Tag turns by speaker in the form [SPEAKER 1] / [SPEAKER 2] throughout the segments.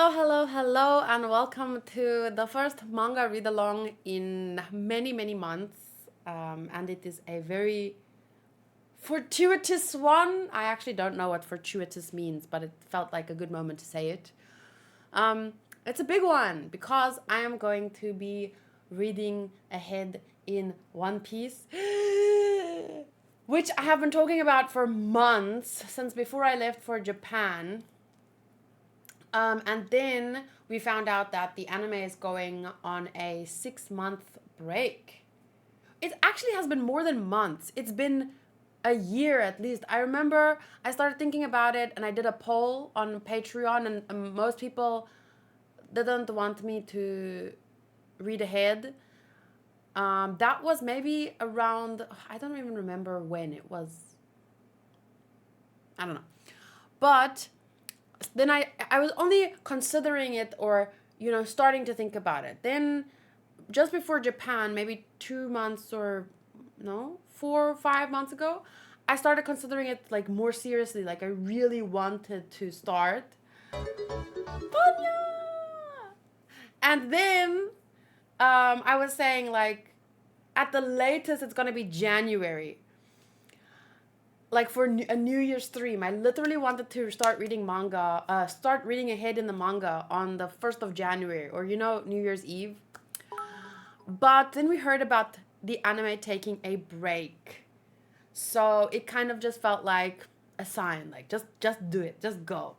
[SPEAKER 1] Hello, and welcome to the first manga read along in many, many months. And it is a very fortuitous one. I actually don't know what fortuitous means, but it felt like a good moment to say it. It's a big one because I am going to be reading ahead in One Piece, which I have been talking about for months, since before I left for Japan. And then we found out that the anime is going on a 6-month break. It actually has been more than months. It's been a year at least. I remember I started thinking about it and I did a poll on Patreon, and most people didn't want me to read ahead. That was maybe around, I don't even remember when it was. I don't know. But then I was only considering it, or starting to think about it. Then just before Japan, maybe 2 months or no 4 or 5 months ago, I started considering it like more seriously. Like I really wanted to start. Panya! And then I was saying, like, at the latest it's gonna be January, like for a New Year's stream. I literally wanted to start reading ahead in the manga on the 1st of January, or New Year's Eve. But then we heard about the anime taking a break. So it kind of just felt like a sign, like just do it, just go.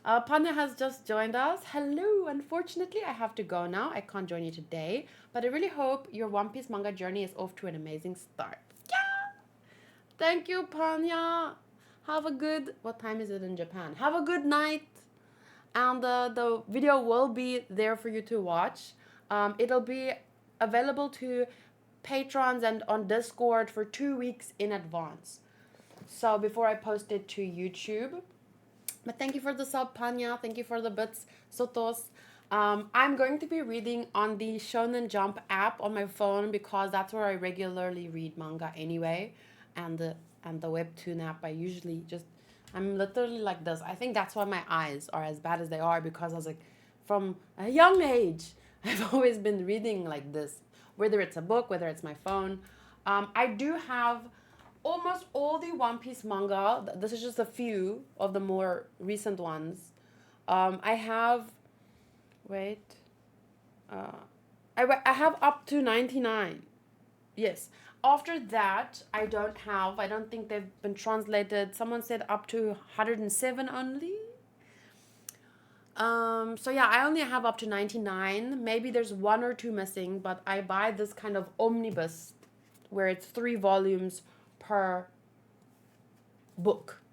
[SPEAKER 1] Panya has just joined us. Hello. Unfortunately, I have to go now. I can't join you today, but I really hope your One Piece manga journey is off to an amazing start. Thank you, Panya. Have a good... What time is it in Japan? Have a good night. And the video will be there for you to watch. It'll be available to patrons and on Discord for 2 weeks in advance. So before I post it to YouTube. But thank you for the sub, Panya. Thank you for the bits, Sotos. I'm going to be reading on the Shonen Jump app on my phone because that's where I regularly read manga anyway. And the webtoon app, I'm literally like this. I think that's why my eyes are as bad as they are, because I was like, from a young age I've always been reading like this, whether it's a book, whether it's my phone. I do have almost all the One Piece manga. This is just a few of the more recent ones. I have I have up to 99. Yes. After that, I don't think they've been translated. Someone said up to 107 only. So yeah, I only have up to 99. Maybe there's 1 or 2 missing, but I buy this kind of omnibus where it's 3 volumes per book.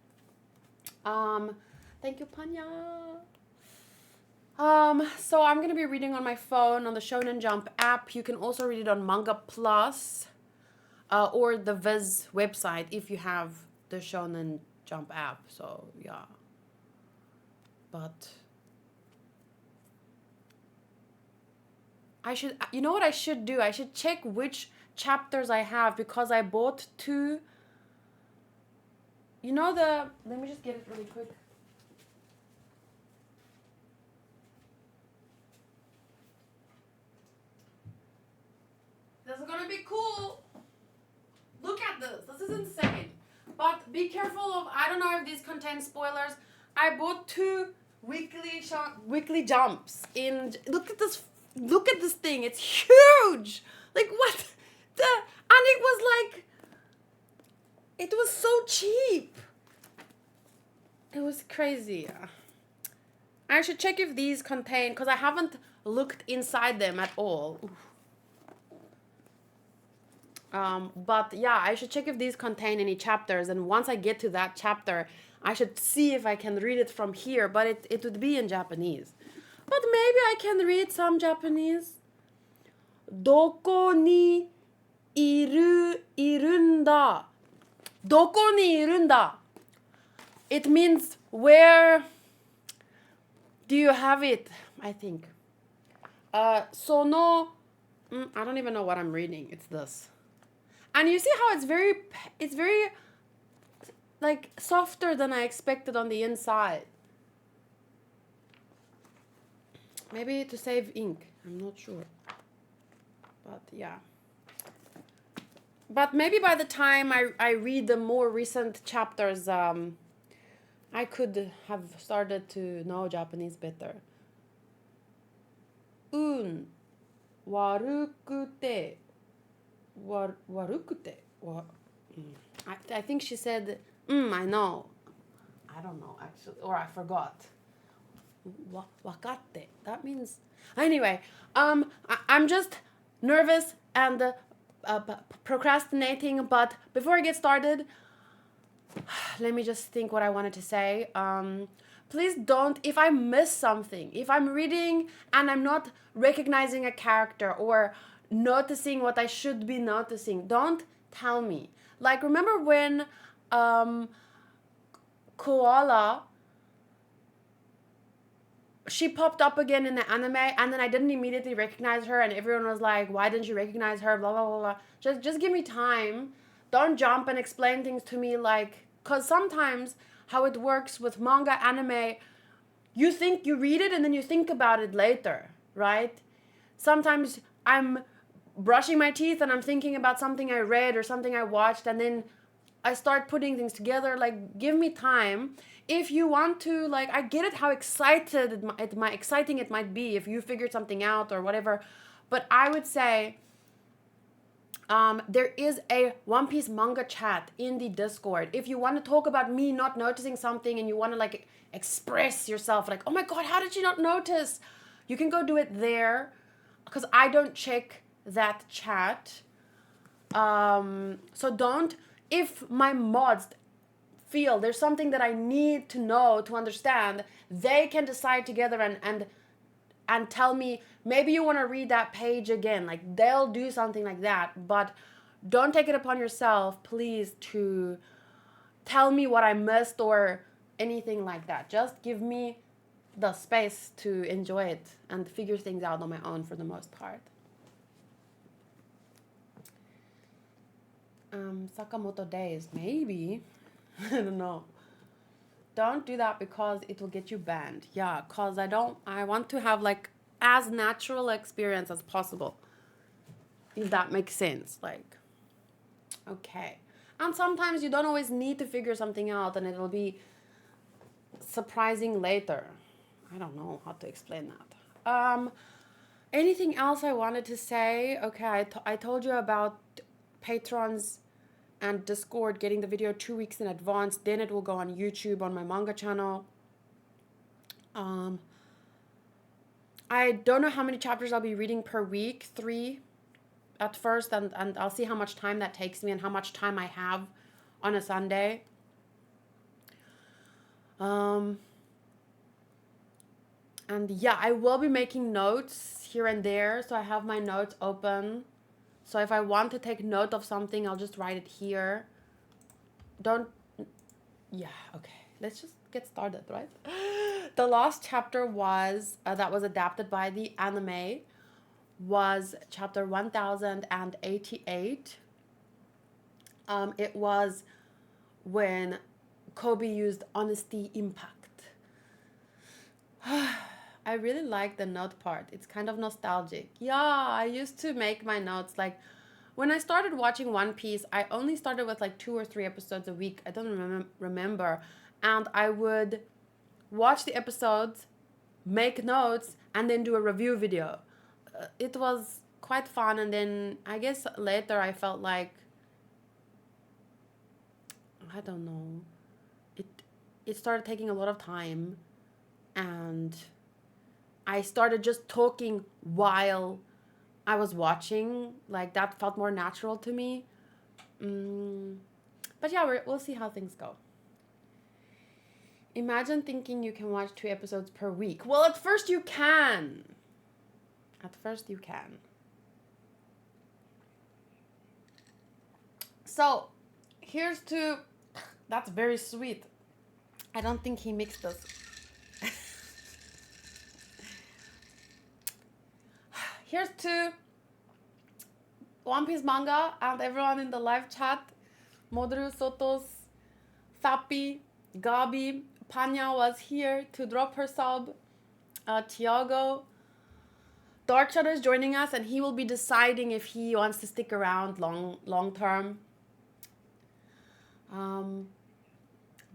[SPEAKER 1] Thank you, Panya. So I'm going to be reading on my phone on the Shonen Jump app. You can also read it on Manga Plus. Or the Viz website if you have the Shonen Jump app. So yeah, but I should, you know what I should do? I should check which chapters I have, because I bought 2. Let me just get it really quick. This is gonna be cool. Look at this. This is insane. But be careful of... I don't know if these contain spoilers. I bought 2 weekly jumps in... Look at this thing. It's huge. Like, what? And it was like... It was so cheap. It was crazy. I should check if these contain... Because I haven't looked inside them at all. Oof. But yeah, I should check if these contain any chapters, and once I get to that chapter, I should see if I can read it from here, but it would be in Japanese. But maybe I can read some Japanese. Doko ni irunda. Doko ni irunda. It means, where do you have it, I think. Sono... I don't even know what I'm reading. It's this. And you see how it's very like softer than I expected on the inside. Maybe to save ink. I'm not sure. But yeah. But maybe by the time I read the more recent chapters, I could have started to know Japanese better. Warukute. Warukute. I think she said, I know. I don't know, actually. Or I forgot. Wakatte. That means... Anyway, I'm just nervous and procrastinating. But before I get started, let me just think what I wanted to say. Please don't, if I miss something, if I'm reading and I'm not recognizing a character or noticing what I should be noticing, don't tell me. Like, remember when Koala, she popped up again in the anime and then I didn't immediately recognize her and everyone was like, why didn't you recognize her, blah, blah, blah, blah. Just give me time. Don't jump and explain things to me, like, because sometimes how it works with manga, anime, you think you read it and then you think about it later, right? Sometimes I'm brushing my teeth and I'm thinking about something I read or something I watched and then I start putting things together. Like, give me time. If you want to, like, I get it how exciting it might be if you figured something out or whatever, but I would say there is a One Piece manga chat in the Discord. If you want to talk about me not noticing something and you want to, like, express yourself, like, oh my god, how did you not notice? You can go do it there, because I don't check that chat. So don't, if my mods feel there's something that I need to know to understand, they can decide together and tell me, maybe you want to read that page again. Like, they'll do something like that, but don't take it upon yourself, please, to tell me what I missed or anything like that. Just give me the space to enjoy it and figure things out on my own for the most part. Sakamoto days, maybe. I don't know. Don't do that because it will get you banned. Yeah, because I want to have, like, as natural experience as possible. If that makes sense. Like, okay. And sometimes you don't always need to figure something out and it'll be surprising later. I don't know how to explain that. Anything else I wanted to say? Okay, I told you about patrons and Discord getting the video 2 weeks in advance. Then it will go on YouTube on my manga channel. I don't know how many chapters I'll be reading per week. 3 at first, and I'll see how much time that takes me and how much time I have on a Sunday. And yeah, I will be making notes here and there, so I have my notes open. So if I want to take note of something, I'll just write it here. Yeah, okay. Let's just get started, right? The last chapter was, that was adapted by the anime, was chapter 1088. It was when Kobe used honesty impact. I really like the note part. It's kind of nostalgic. Yeah, I used to make my notes, like, when I started watching One Piece, I only started with like 2 or 3 episodes a week. I don't remember. And I would watch the episodes, make notes, and then do a review video. It was quite fun. And then I guess later I felt like, I don't know, it started taking a lot of time. And I started just talking while I was watching. Like, that felt more natural to me. But yeah, we'll see how things go. Imagine thinking you can watch 2 episodes per week. Well, at first you can. So, here's to... That's very sweet. I don't think he mixed us. Here's to One Piece manga and everyone in the live chat. Modru, Sotos, Fappy, Gabi, Panya was here to drop her sub. Tiago, Dark Shadow is joining us, and he will be deciding if he wants to stick around long term.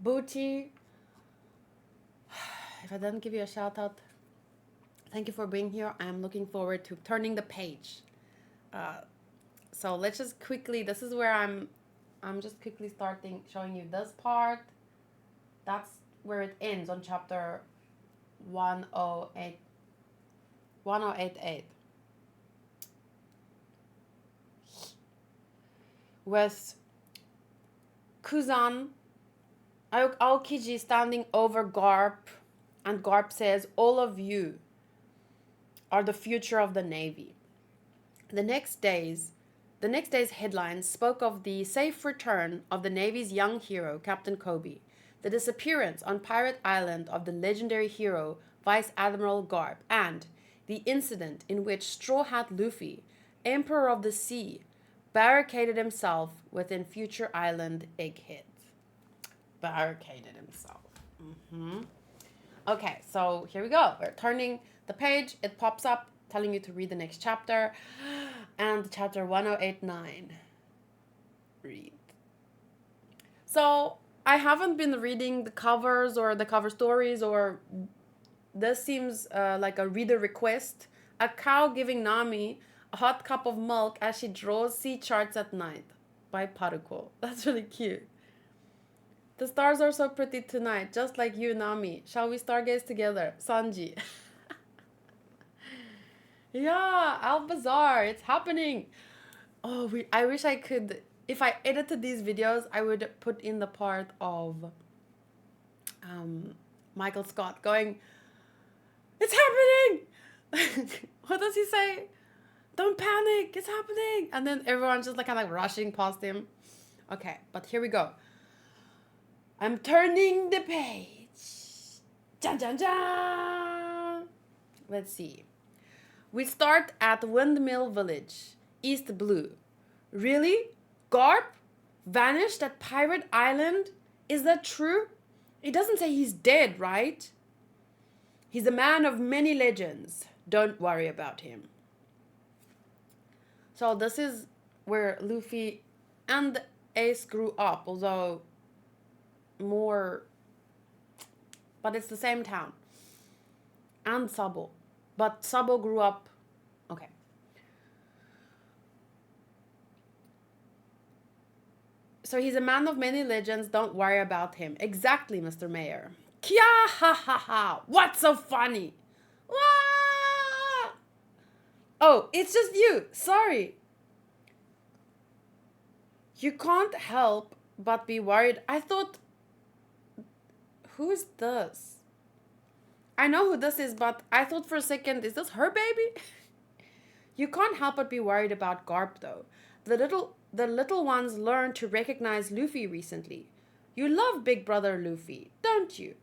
[SPEAKER 1] Booty, if I didn't give you a shout out, thank you for being here. I am looking forward to turning the page. So let's just quickly, this is where I'm just quickly showing you this part. That's where it ends on chapter 1088. With Kuzan Aokiji standing over Garp, and Garp says, "All of you are the future of the Navy." The next day's headlines spoke of the safe return of the Navy's young hero, Captain Kobe, the disappearance on Pirate Island of the legendary hero, Vice Admiral Garp, and the incident in which Straw Hat Luffy, Emperor of the Sea, barricaded himself within Future Island Egghead. Barricaded himself. Okay, so here we go. We're turning the page. It pops up telling you to read the next chapter. And chapter 1089. Read. So I haven't been reading the covers or the cover stories, or this seems like a reader request. A cow giving Nami a hot cup of milk as she draws sea charts at night, by Paruko. That's really cute. The stars are so pretty tonight, just like you, Nami. Shall we stargaze together? Sanji. Yeah, Al-Bazaar, it's happening. Oh, I wish I could, if I edited these videos, I would put in the part of Michael Scott going, "It's happening!" What does he say? "Don't panic, it's happening!" And then everyone's just like kind of rushing past him. Okay, but here we go. I'm turning the page. Dun, dun, dun. Let's see. We start at Windmill Village, East Blue. Really? Garp? Vanished at Pirate Island? Is that true? It doesn't say he's dead, right? He's a man of many legends. Don't worry about him. So this is where Luffy and Ace grew up, although more, but it's the same town. And Sabo. But Sabo grew up, okay. So he's a man of many legends, don't worry about him. Exactly, Mr. Mayor. Kya ha ha ha, what's so funny? Wah! Oh, it's just you, sorry. You can't help but be worried. I thought, who's this? I know who this is, but I thought for a second, is this her baby? You can't help but be worried about Garp, though. The little ones learned to recognize Luffy recently. You love Big Brother Luffy, don't you?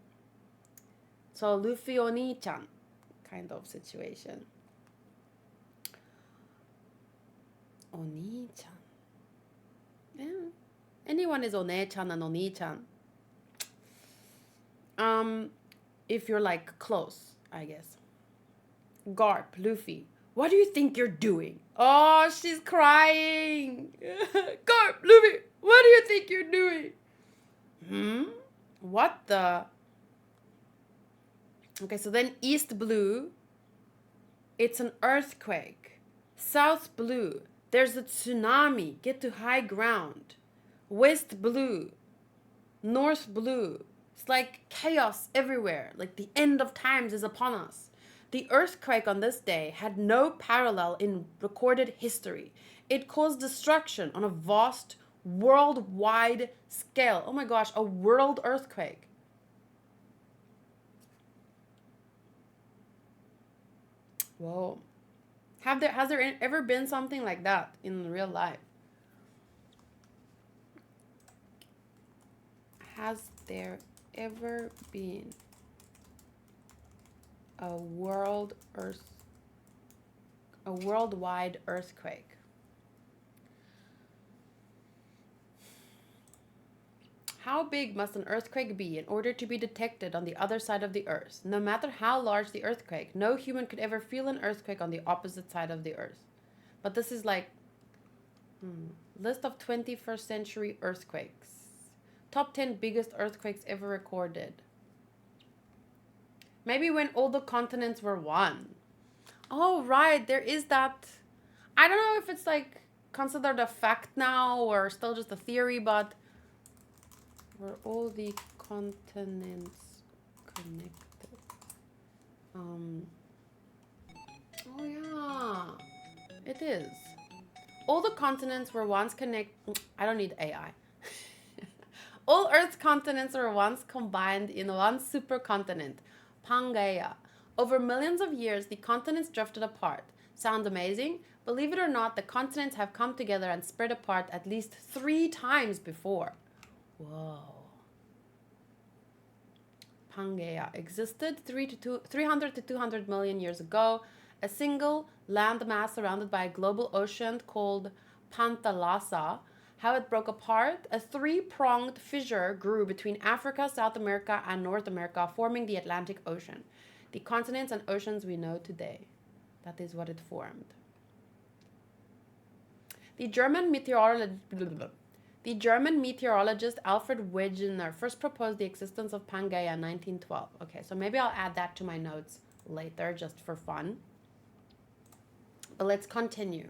[SPEAKER 1] So Luffy Oni-chan kind of situation. Oni-chan. Yeah. Anyone is One-chan and Oni-chan. If you're like close, I guess. Garp, Luffy, what do you think you're doing? Oh, she's crying. Garp, Luffy, what do you think you're doing? What the? Okay, so then East Blue, it's an earthquake. South Blue, there's a tsunami. Get to high ground. West Blue, North Blue. It's like chaos everywhere, like the end of times is upon us. The earthquake on this day had no parallel in recorded history. It caused destruction on a vast, worldwide scale. Oh my gosh, a world earthquake. Whoa. Has there ever been something like that in real life? Has there ever been a worldwide earthquake? How big must an earthquake be in order to be detected on the other side of the earth? No matter how large the earthquake, no human could ever feel an earthquake on the opposite side of the earth. But this is like list of 21st century earthquakes. Top 10 biggest earthquakes ever recorded. Maybe when all the continents were one. Oh, right. There is that. I don't know if it's like considered a fact now or still just a theory, but were all the continents connected? Oh, yeah. It is. All the continents were once connected. I don't need AI. All Earth's continents were once combined in one supercontinent, Pangaea. Over millions of years, the continents drifted apart. Sounds amazing? Believe it or not, the continents have come together and spread apart at least 3 times before. Whoa. Pangaea existed 300 to 200 million years ago. A single landmass surrounded by a global ocean called Pantalasa. How it broke apart? A 3-pronged fissure grew between Africa, South America, and North America, forming the Atlantic Ocean. The continents and oceans we know today. That is what it formed. The German meteorologist Alfred Wegener first proposed the existence of Pangaea in 1912. Okay, so maybe I'll add that to my notes later just for fun. But let's continue.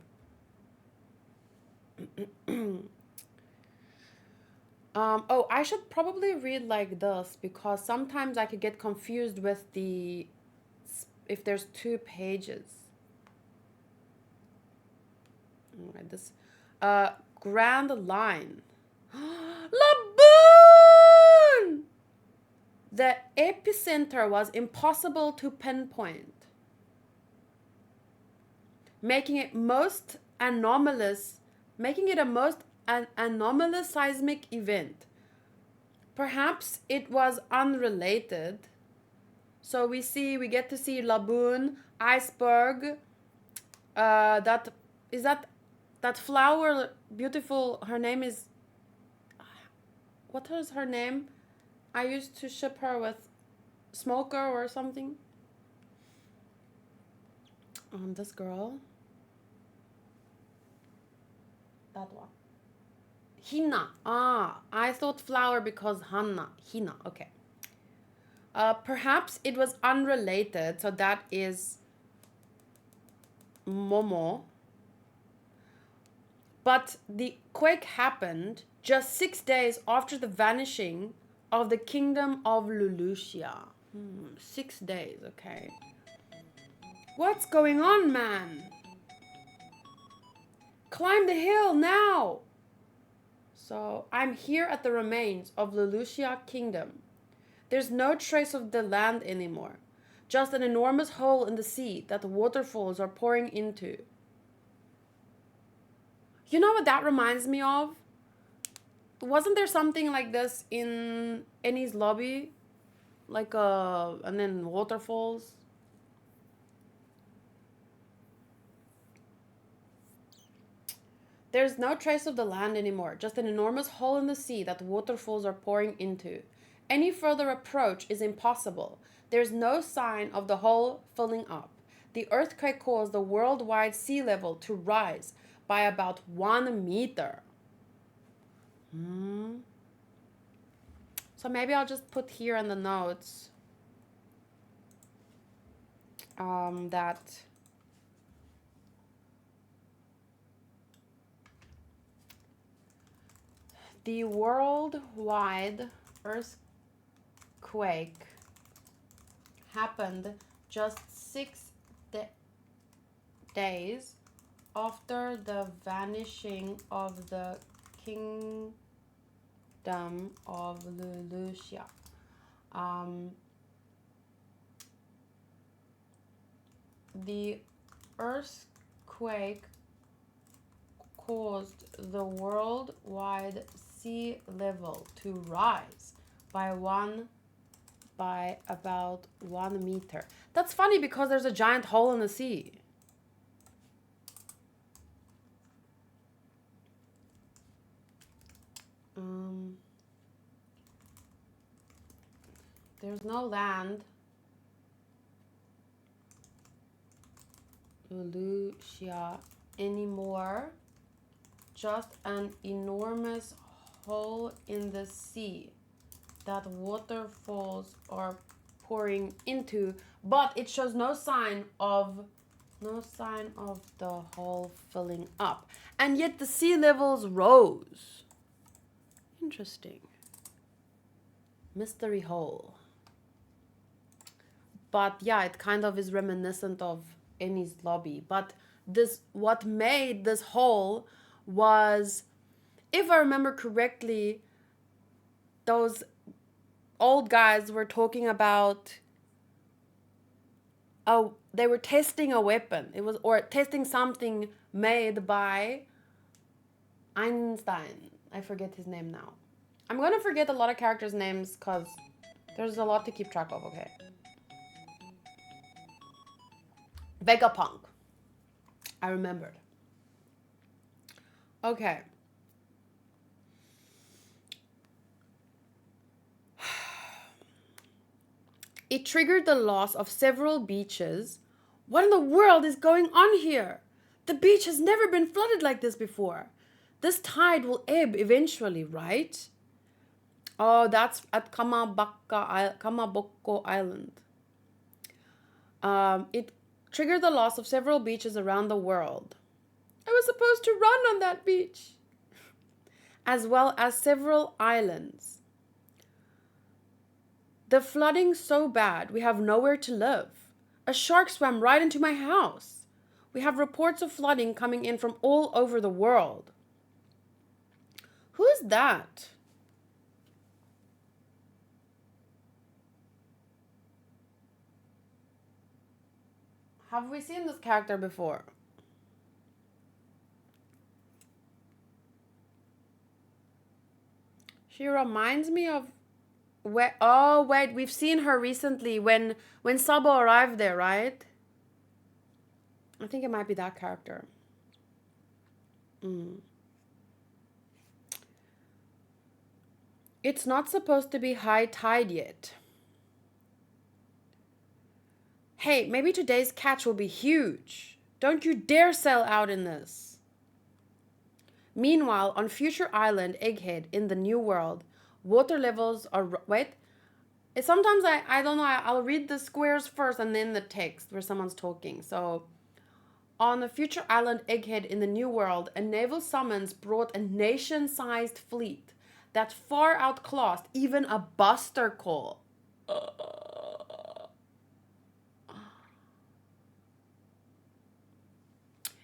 [SPEAKER 1] I should probably read like this because sometimes I could get confused with if there's 2 pages. All right, this Grand Line. Laboon! The epicenter was impossible to pinpoint, making it a most anomalous seismic event. Perhaps it was unrelated. So we get to see laboon, iceberg, that flower, beautiful, her name is, what is her name? I used to ship her with Smoker or something. This girl. That one. Hina. I thought flower because Hina, okay. Perhaps it was unrelated, so that is Momo. But the quake happened just 6 days after the vanishing of the kingdom of Lulucia. 6 days, okay. What's going on, man? Climb the hill now! So, I'm here at the remains of Lulucia Kingdom. There's no trace of the land anymore. Just an enormous hole in the sea that the waterfalls are pouring into. You know what that reminds me of? Wasn't there something like this in Enies Lobby? And then waterfalls? There's no trace of the land anymore, just an enormous hole in the sea that the waterfalls are pouring into. Any further approach is impossible. There's no sign of the hole filling up. The earthquake caused the worldwide sea level to rise by about 1 meter. So maybe I'll just put here in the notes that the worldwide earthquake happened just 6 days after the vanishing of the kingdom of Lulucia. The earthquake caused the worldwide sea level to rise by about 1 meter. That's funny because there's a giant hole in the sea. There's no land. Lulucia anymore. Just an enormous hole in the sea that waterfalls are pouring into, but it shows no sign of the hole filling up. And yet the sea levels rose. Interesting. Mystery hole. But yeah, it kind of is reminiscent of Annie's lobby. But what made this hole was, if I remember correctly, those old guys were talking about, they were testing a weapon. It was, or testing something made by Einstein. I forget his name now. I'm going to forget a lot of characters' names because there's a lot to keep track of, okay? Vegapunk. I remembered. Okay. It triggered the loss of several beaches. What in the world is going on here? The beach has never been flooded like this before. This tide will ebb eventually, right? Oh, that's at Kamaboko Island. It triggered the loss of several beaches around the world. I was supposed to run on that beach. As well as several islands. The flooding's so bad, we have nowhere to live. A shark swam right into my house. We have reports of flooding coming in from all over the world. Who's that? Have we seen this character before? She reminds me of... Oh, wait, we've seen her recently when Sabo arrived there, right? I think it might be that character. It's not supposed to be high tide yet. Hey, maybe today's catch will be huge. Don't you dare sail out in this. Meanwhile, on Future Island, Egghead, in the New World, water levels are... Wait. Sometimes I don't know. I'll read the squares first and then the text where someone's talking. So, on the Future Island, Egghead, in the New World, a naval summons brought a nation-sized fleet that far outclassed even a buster call.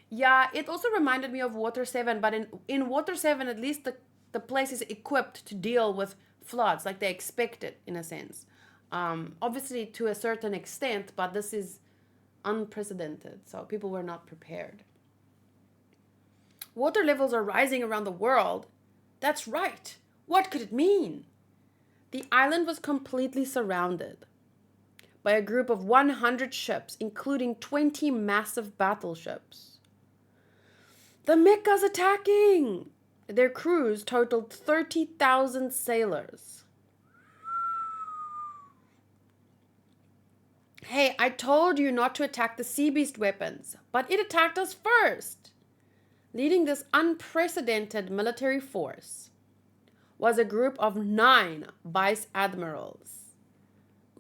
[SPEAKER 1] Yeah, it also reminded me of Water 7, but in Water 7, at least the place is equipped to deal with floods, like they expect it, in a sense. Obviously, to a certain extent, but this is unprecedented, so people were not prepared. Water levels are rising around the world. That's right. What could it mean? The island was completely surrounded by a group of 100 ships, including 20 massive battleships. The Mechas attacking! Their crews totaled 30,000 sailors. Hey, I told you not to attack the sea beast weapons, but it attacked us first. Leading this unprecedented military force was a group of 9 vice admirals.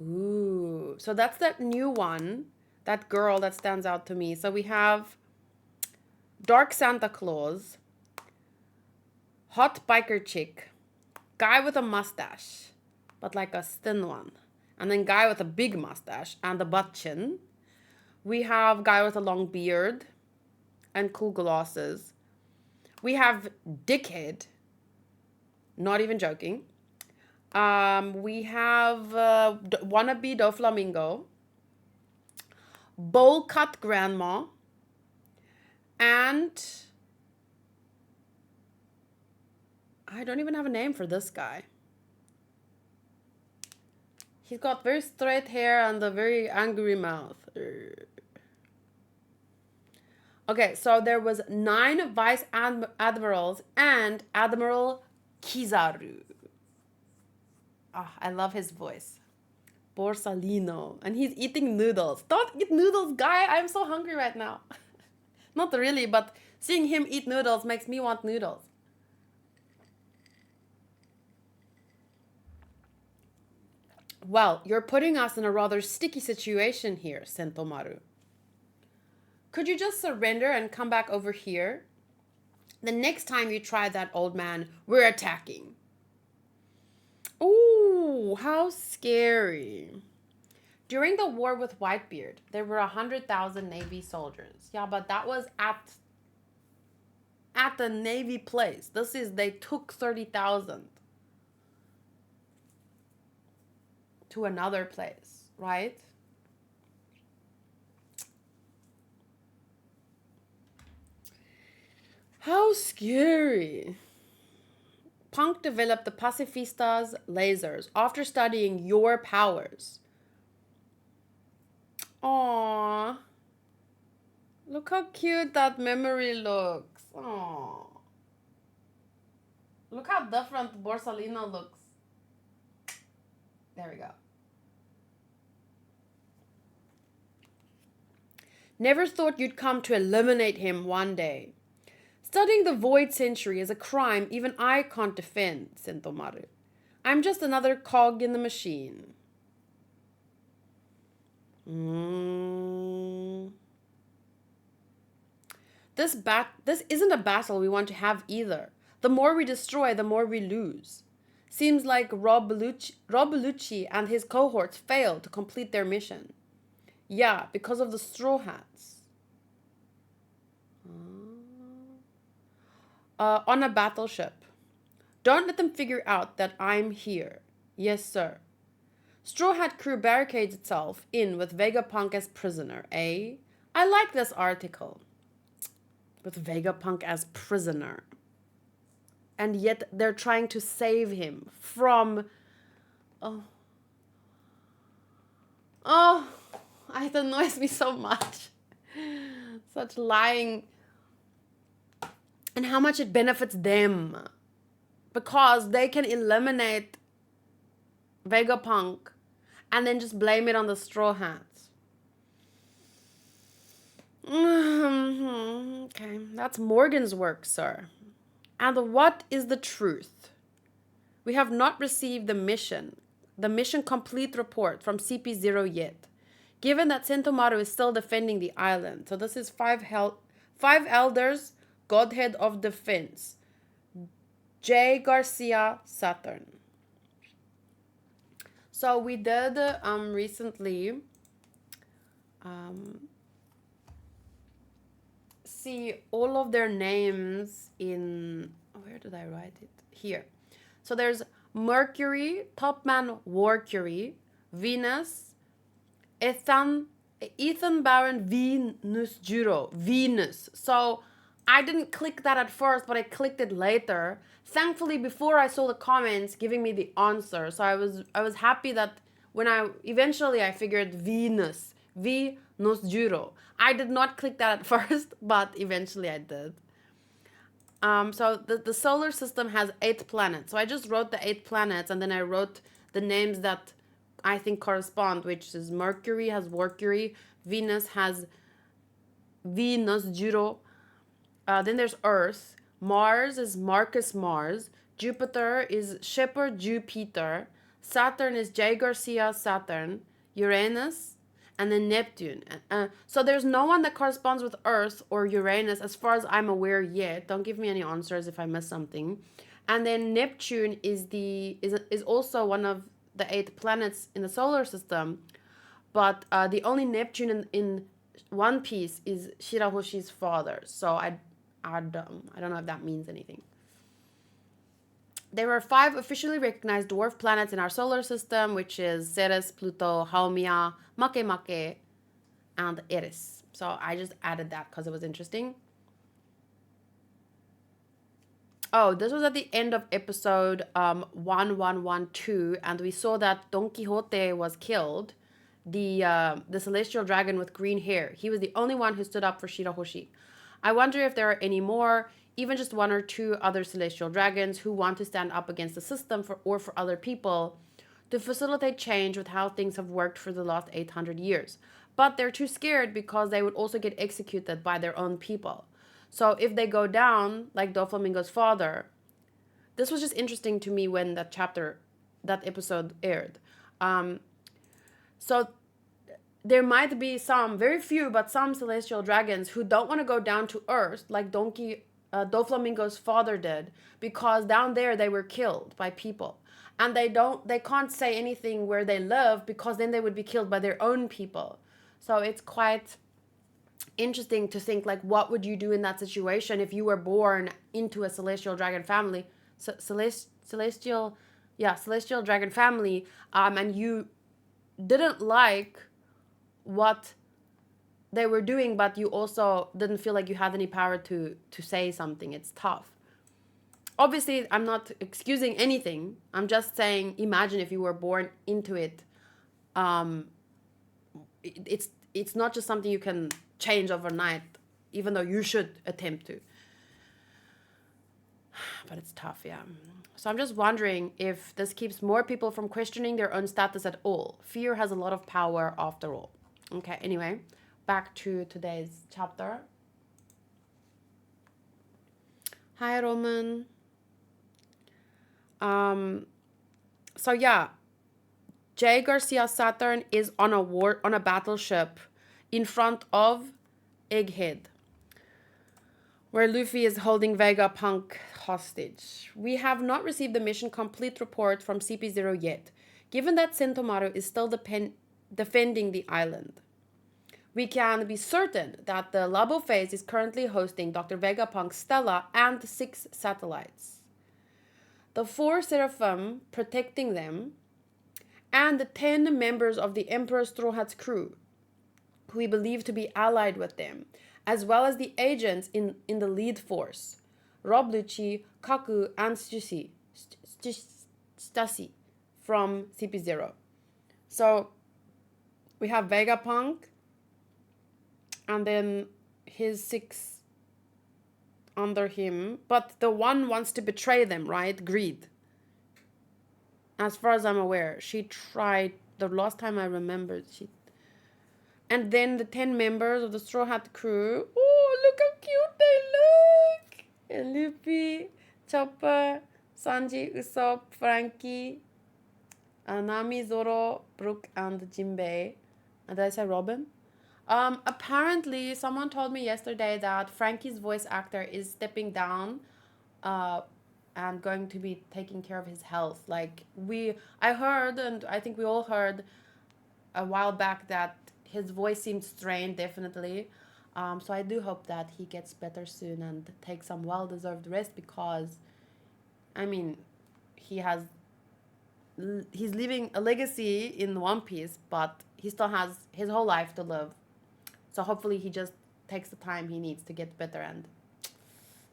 [SPEAKER 1] Ooh, so that's that new one, that girl that stands out to me. So we have Dark Santa Claus, hot biker chick, guy with a mustache, but like a thin one, and then guy with a big mustache and a butt chin. We have guy with a long beard and cool glasses. We have dickhead, not even joking. We have wannabe Doflamingo, bowl cut grandma, and I don't even have a name for this guy. He's got very straight hair and a very angry mouth. Okay, so there was 9 vice admirals and Admiral Kizaru. I love his voice. Borsalino. And he's eating noodles. Don't eat noodles, guy. I'm so hungry right now. Not really, but seeing him eat noodles makes me want noodles. Well, you're putting us in a rather sticky situation here, Sentomaru. Could you just surrender and come back over here? The next time you try that, old man, we're attacking. Ooh, how scary. During the war with Whitebeard, there were 100,000 Navy soldiers. Yeah, but that was at the Navy place. They took 30,000 to another place, right? How scary. Punk developed the Pacifista's lasers after studying your powers. Aww. Look how cute that memory looks. Aww. Look how different Borsalino looks. There we go. Never thought you'd come to eliminate him one day. Studying the Void Century is a crime even I can't defend, Sentomaru. I'm just another cog in the machine. This isn't a battle we want to have either. The more we destroy, the more we lose. Seems like Rob Bellucci and his cohorts failed to complete their mission. Yeah, because of the Straw Hats. On a battleship. Don't let them figure out that I'm here. Yes, sir. Straw Hat crew barricades itself in with Vegapunk as prisoner, eh? I like this article. With Vegapunk as prisoner. And yet they're trying to save him from... Oh, it annoys me so much. Such lying... And how much it benefits them. Because they can eliminate Vegapunk and then just blame it on the Straw Hats. Okay, that's Morgan's work, sir. And what is the truth? We have not received the mission complete report from CP0 yet. Given that Sentomaru is still defending the island. So this is five elders... Godhead of Defense, J. Garcia Saturn. So we did recently see all of their names in, where did I write it? Here. So there's Mercury, Topman Warcury, Venus, Ethan Baron Venus Juro, Venus. So I didn't click that at first, but I clicked it later. Thankfully, before I saw the comments giving me the answer. So I was happy that when I figured Venus Juro. I did not click that at first, but eventually I did. So the solar system has 8 planets. So I just wrote the 8 planets, and then I wrote the names that I think correspond, which is Mercury has Mercury, Venus has Venus Juro. Then there's Earth. Mars is Marcus Mars. Jupiter is Shepherd Jupiter. Saturn is J. Garcia Saturn. Uranus. And then Neptune. So there's no one that corresponds with Earth or Uranus as far as I'm aware yet. Don't give me any answers if I miss something. And then Neptune is also one of the 8 planets in the solar system. But the only Neptune in One Piece is Shirahoshi's father. So I don't know if that means anything. There are 5 officially recognized dwarf planets in our solar system, which is Ceres, Pluto, Haumea, Makemake, and Eris. So I just added that because it was interesting. Oh, this was at the end of episode 1112, and we saw that Don Quixote was killed. The celestial dragon with green hair. He was the only one who stood up for Shirahoshi. I wonder if there are any more, even just 1 or 2 other celestial dragons who want to stand up against the system for other people to facilitate change with how things have worked for the last 800 years. But they're too scared because they would also get executed by their own people. So if they go down, like Doflamingo's father, this was just interesting to me when that episode aired. So there might be some, very few, but some celestial dragons who don't want to go down to Earth like Doflamingo's father did, because down there they were killed by people. And they can't say anything where they live because then they would be killed by their own people. So it's quite interesting to think, like, what would you do in that situation if you were born into a celestial dragon family, celestial dragon family, and you didn't like what they were doing, but you also didn't feel like you had any power to say something. It's tough. Obviously, I'm not excusing anything. I'm just saying, imagine if you were born into it. It's not just something you can change overnight, even though you should attempt to. But it's tough, yeah. So I'm just wondering if this keeps more people from questioning their own status at all. Fear has a lot of power after all. Okay, anyway, back to today's chapter. Hi, Roman. So yeah, J. Garcia Saturn is on a battleship in front of Egghead, where Luffy is holding Vegapunk hostage. We have not received the mission complete report from CP0 yet, given that Sentomaru is still defending the island. We can be certain that the Labo phase is currently hosting Dr. Vegapunk's Stella and 6 satellites. The 4 Seraphim protecting them, and the 10 members of the Emperor Straw Hat's crew, who we believe to be allied with them, as well as the agents in the lead force, Rob Lucci, Kaku, and Stasi from CP0. So we have Vegapunk, and then his 6 under him, but the one wants to betray them, right? Greed. As far as I'm aware, she tried, the last time I remembered, and then the 10 members of the Straw Hat crew. Oh, look how cute they look! Luffy, Chopper, Sanji, Usopp, Frankie, Nami, Zoro, Brook, and Jinbei. And did I say Robin? Apparently, someone told me yesterday that Frankie's voice actor is stepping down, and going to be taking care of his health. Like, I heard, and I think we all heard a while back, that his voice seemed strained, definitely. So I do hope that he gets better soon and takes some well-deserved rest, because, I mean, he's leaving a legacy in One Piece, but he still has his whole life to live. So hopefully he just takes the time he needs to get better and,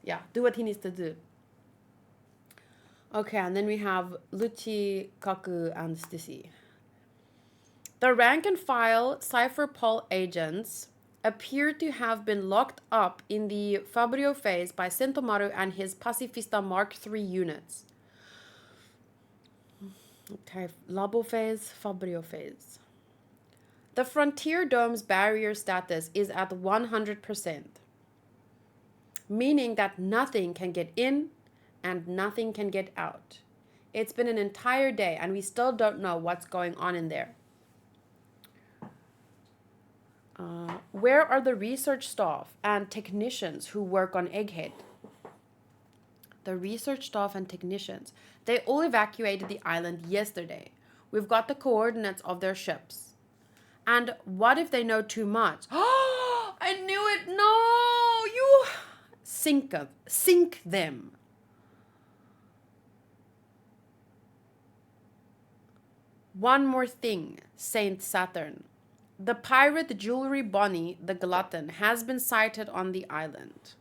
[SPEAKER 1] yeah, do what he needs to do. Okay, and then we have Lucci, Kaku, and Stisi. The rank and file Cypher Pol agents appear to have been locked up in the Fabrio phase by Sentomaru and his Pacifista Mark III units. Okay, Labo phase, Fabrio phase. The Frontier Dome's barrier status is at 100%, meaning that nothing can get in and nothing can get out. It's been an entire day and we still don't know what's going on in there. Where are the research staff and technicians who work on Egghead? The research staff and technicians, they all evacuated the island yesterday. We've got the coordinates of their ships. And what if they know too much? Oh, I knew it. No, you sink them. One more thing, Saint Saturn. The pirate Jewelry Bonnie, the Glutton, has been sighted on the island.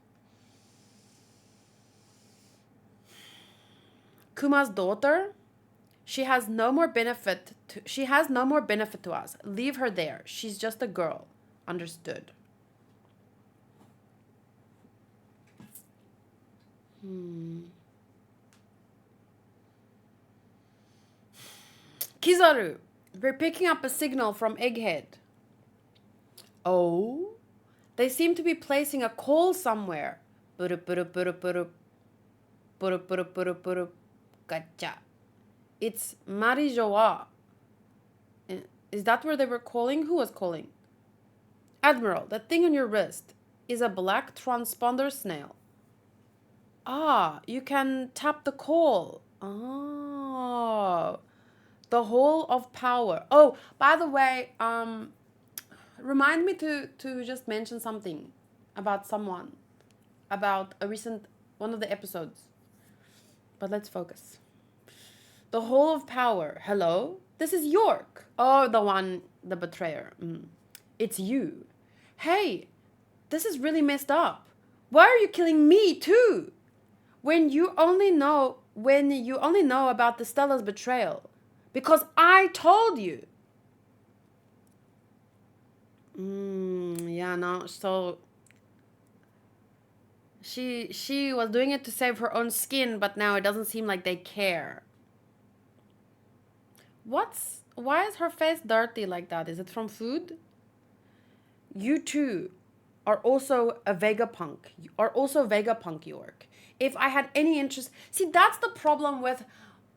[SPEAKER 1] Kuma's daughter? She has no more benefit to us. Leave her there. She's just a girl. Understood. Kizaru, we're picking up a signal from Egghead. Oh? They seem to be placing a call somewhere. Gotcha. It's Marijoa. Is that where they were calling? Who was calling? Admiral, that thing on your wrist is a black transponder snail. Ah, you can tap the call. Oh. The whole of power. Oh, by the way, remind me to just mention something about someone, about a recent one of the episodes. But let's focus. The whole of power. Hello? This is York. Oh, the betrayer. It's you. Hey, this is really messed up. Why are you killing me too? When you only know about the Stella's betrayal. Because I told you. Yeah, no, so she was doing it to save her own skin, but now it doesn't seem like they care. Why is her face dirty like that? Is it from food? You too are also Vegapunk, York. If I had any interest, see, that's the problem with,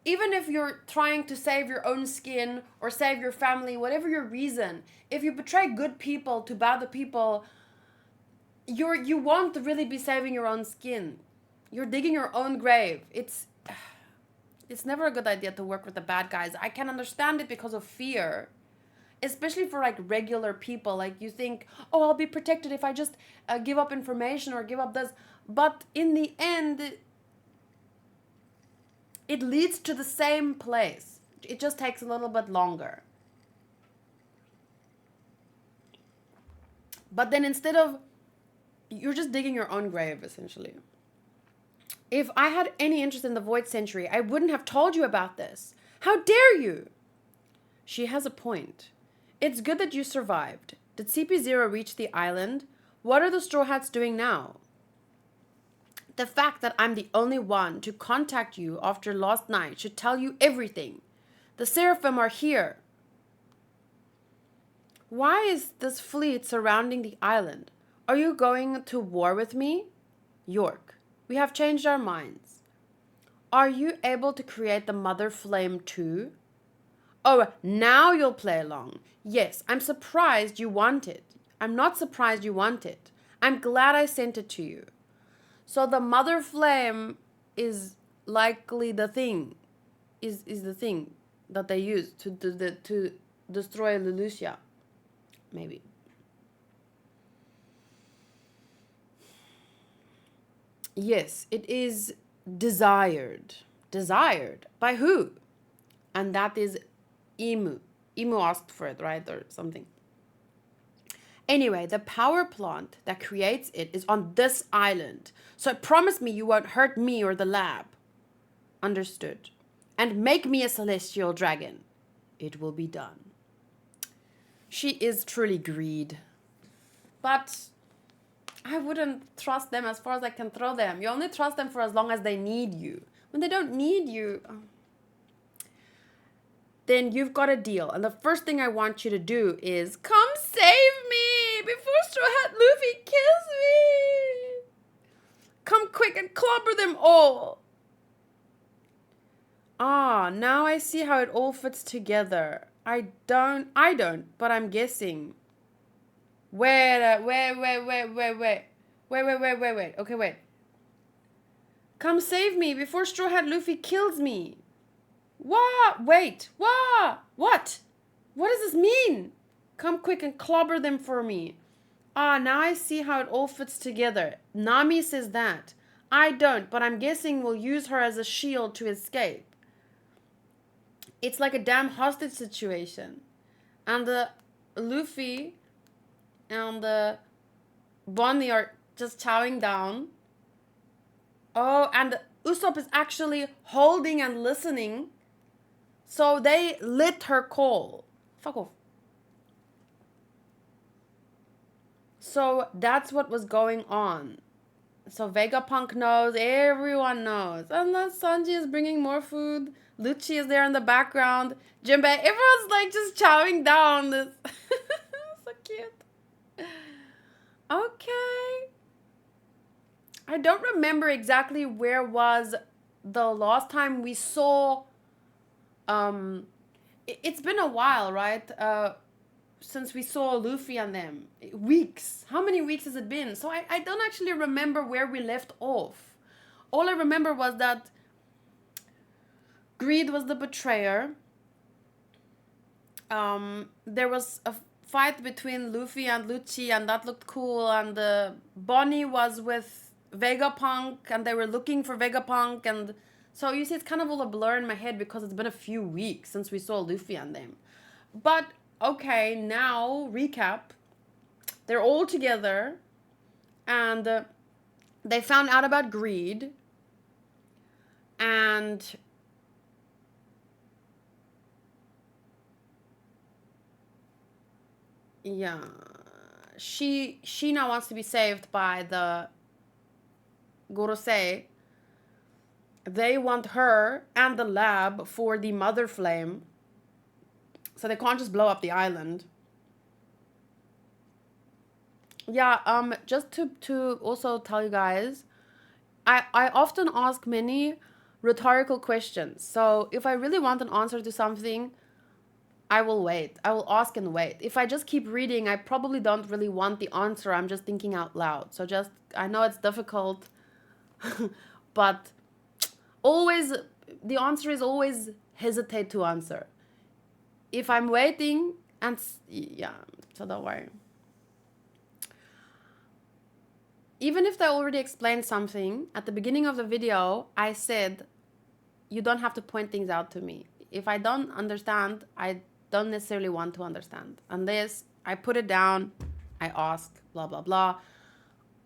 [SPEAKER 1] even if you're trying to save your own skin or save your family, whatever your reason, if you betray good people to bad people, you won't really be saving your own skin. You're digging your own grave. It's never a good idea to work with the bad guys. I can understand it because of fear. Especially for like regular people. Like you think, oh, I'll be protected if I just give up information or give up this. But in the end, it leads to the same place. It just takes a little bit longer. But then you're just digging your own grave, essentially. If I had any interest in the Void Century, I wouldn't have told you about this. How dare you? She has a point. It's good that you survived. Did CP0 reach the island? What are the Straw Hats doing now? The fact that I'm the only one to contact you after last night should tell you everything. The Seraphim are here. Why is this fleet surrounding the island? Are you going to war with me? York, we have changed our minds. Are you able to create the Mother Flame too? Oh, now you'll play along. Yes, I'm surprised you want it. I'm not surprised you want it. I'm glad I sent it to you. So the Mother Flame is likely the thing, is the thing that they use to destroy Lulucia. Maybe. Yes, it is desired. Desired? By who? And that is Emu. Emu asked for it, right? Or something. Anyway, the power plant that creates it is on this island. So promise me you won't hurt me or the lab. Understood. And make me a celestial dragon. It will be done. She is truly greed. But I wouldn't trust them as far as I can throw them. You only trust them for as long as they need you. When they don't need you, then you've got a deal. And the first thing I want you to do is come save me before Straw Hat Luffy kills me. Come quick and clobber them all. Ah, now I see how it all fits together. I don't, but I'm guessing. Wait. Okay, wait. Come save me before Straw Hat Luffy kills me. What? Wait. What? What? What does this mean? Come quick and clobber them for me. Ah, now I see how it all fits together. Nami says that. I don't, but I'm guessing we'll use her as a shield to escape. It's like a damn hostage situation. And the Luffy and the Bonnie are just chowing down. Oh, and Usopp is actually holding and listening. So they lit her call. Fuck off. So that's what was going on. So Vegapunk knows, everyone knows. Unless Sanji is bringing more food, Lucci is there in the background. Jinbei, everyone's like just chowing down. This so cute. Okay. I don't remember exactly where was the last time we saw. It's been a while, right? Since we saw Luffy and them. Weeks. How many weeks has it been? So I don't actually remember where we left off. All I remember was that Greed was the betrayer. There was a fight between Luffy and Lucci, and that looked cool. And Bonnie was with Vegapunk, and they were looking for Vegapunk. And so you see, it's kind of all a blur in my head because it's been a few weeks since we saw Luffy and them. But okay, now recap. They're all together, and they found out about Greed, and yeah, she now wants to be saved by the Gorosei. They want her and the lab for the mother flame, so they can't just blow up the island. Yeah, just to also tell you guys, I often ask many rhetorical questions. So if I really want an answer to something, I will wait. I will ask and wait. If I just keep reading, I probably don't really want the answer. I'm just thinking out loud. So just, I know it's difficult, but always, the answer is always hesitate to answer. If I'm waiting, and yeah, so don't worry. Even if they already explained something, at the beginning of the video, I said, you don't have to point things out to me. If I don't understand, I don't necessarily want to understand. Unless I put it down, I ask, blah, blah, blah.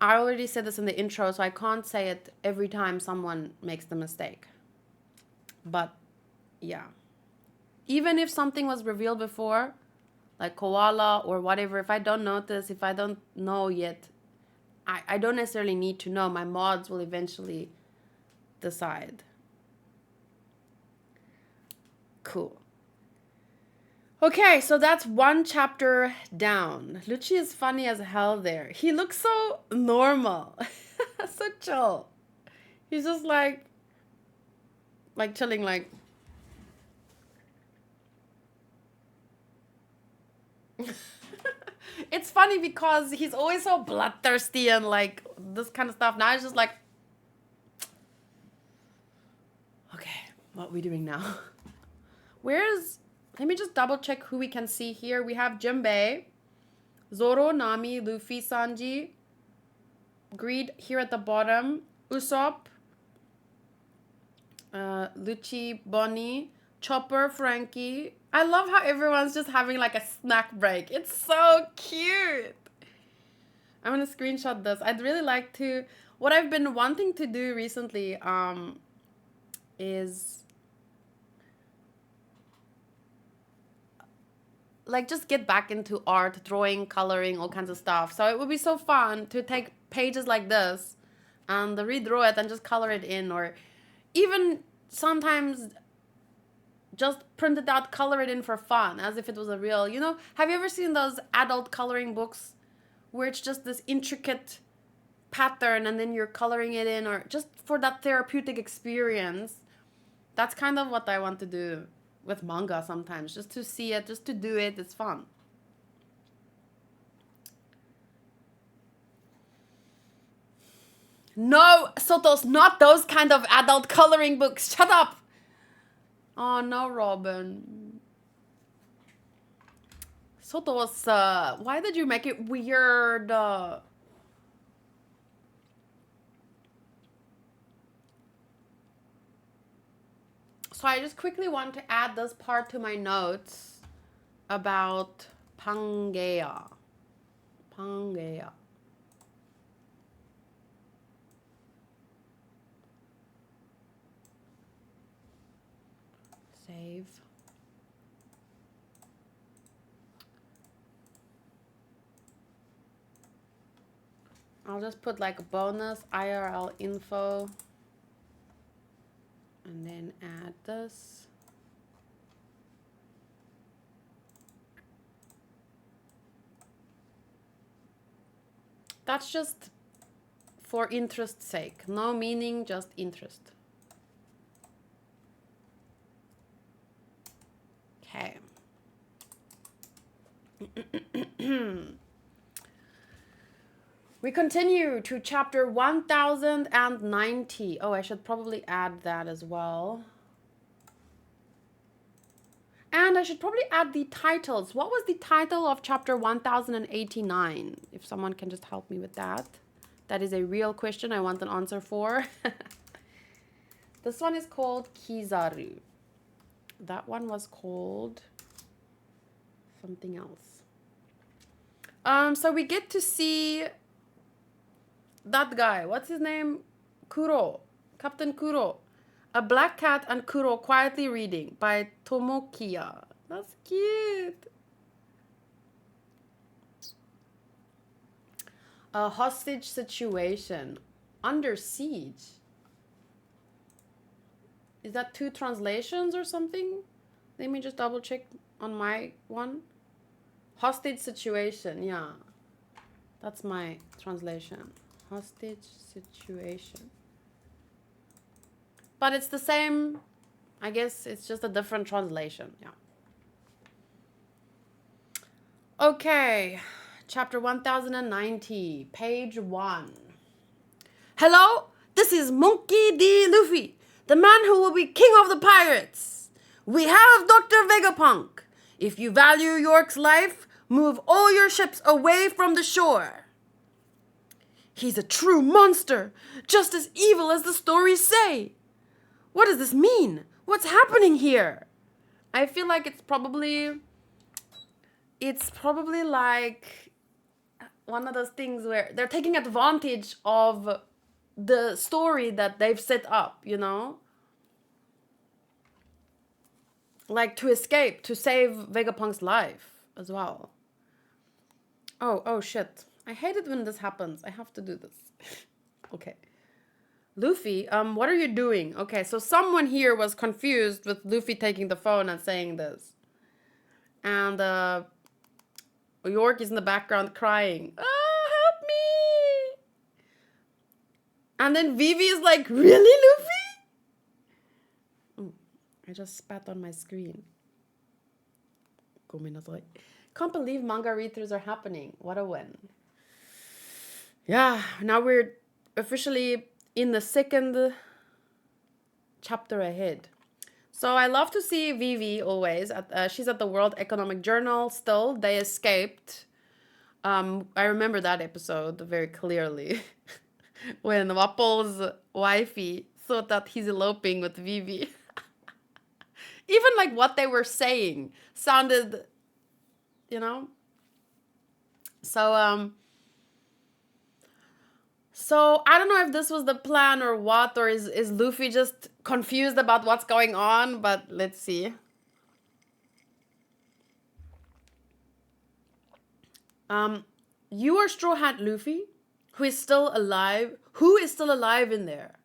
[SPEAKER 1] I already said this in the intro, so I can't say it every time someone makes the mistake. But, yeah. Even if something was revealed before, like koala or whatever, if I don't notice, if I don't know yet, I don't necessarily need to know. My mods will eventually decide. Cool. Okay, so that's one chapter down. Lucci is funny as hell there. He looks so normal. So chill. He's just like chilling, like. It's funny because he's always so bloodthirsty and like this kind of stuff. Now he's just like, okay, what are we doing now? Let me just double check who we can see here. We have Jinbei, Zoro, Nami, Luffy, Sanji, Greed here at the bottom, Usopp, Lucci, Bonnie, Chopper, Frankie. I love how everyone's just having like a snack break. It's so cute. I'm gonna screenshot this. I'd really like to. What I've been wanting to do recently is like just get back into art, drawing, coloring, all kinds of stuff. So it would be so fun to take pages like this and redraw it and just color it in, or even sometimes just print it out, color it in for fun, as if it was a real, have you ever seen those adult coloring books where it's just this intricate pattern and then you're coloring it in, or just for that therapeutic experience? That's kind of what I want to do with manga sometimes, just to see it, just to do it. It's fun. No, Soto's not those kind of adult coloring books. Shut up. Oh no, Robin. Soto's, why did you make it weird? So I just quickly want to add this part to my notes about Pangea. Pangea. Save. I'll just put like a bonus IRL info. And then add this. That's just for interest's sake. No meaning, just interest. Okay. We continue to chapter 1090. Oh, I should probably add that as well. And I should probably add the titles. What was the title of chapter 1089? If someone can just help me with that. That is a real question I want an answer for. This one is called Kizaru. That one was called something else. So we get to see that guy. What's his name? Kuro. Captain Kuro. A Black Cat and Kuro Quietly Reading by Tomokiya. That's cute. A hostage situation. Under siege. Is that 2 translations or something? Let me just double check on my one. Hostage situation, yeah. That's my translation. Hostage situation. But it's the same. I guess it's just a different translation, yeah. Okay. Chapter 1090, page 1. Hello, this is Monkey D. Luffy, the man who will be king of the pirates. We have Dr. Vegapunk. If you value York's life, move all your ships away from the shore. He's a true monster, just as evil as the stories say. What does this mean? What's happening here? I feel like it's probably like one of those things where they're taking advantage of the story that they've set up, you know? Like to escape, to save Vegapunk's life as well. Oh shit. I hate it when this happens. I have to do this. Okay. Luffy, what are you doing? Okay, so someone here was confused with Luffy taking the phone and saying this. And York is in the background crying. Help me! And then Vivi is like, really, Luffy? Oh, I just spat on my screen. Can't believe manga read-throughs are happening. What a win. Yeah, now we're officially in the second chapter ahead. So I love to see Vivi always. She's at the World Economic Journal still. They escaped. I remember that episode very clearly. When Wapple's wifey thought that he's eloping with Vivi. Even like what they were saying sounded, you know? So I don't know if this was the plan or what, or is Luffy just confused about what's going on, but let's see. You are Straw Hat Luffy, who is still alive. Who is still alive in there?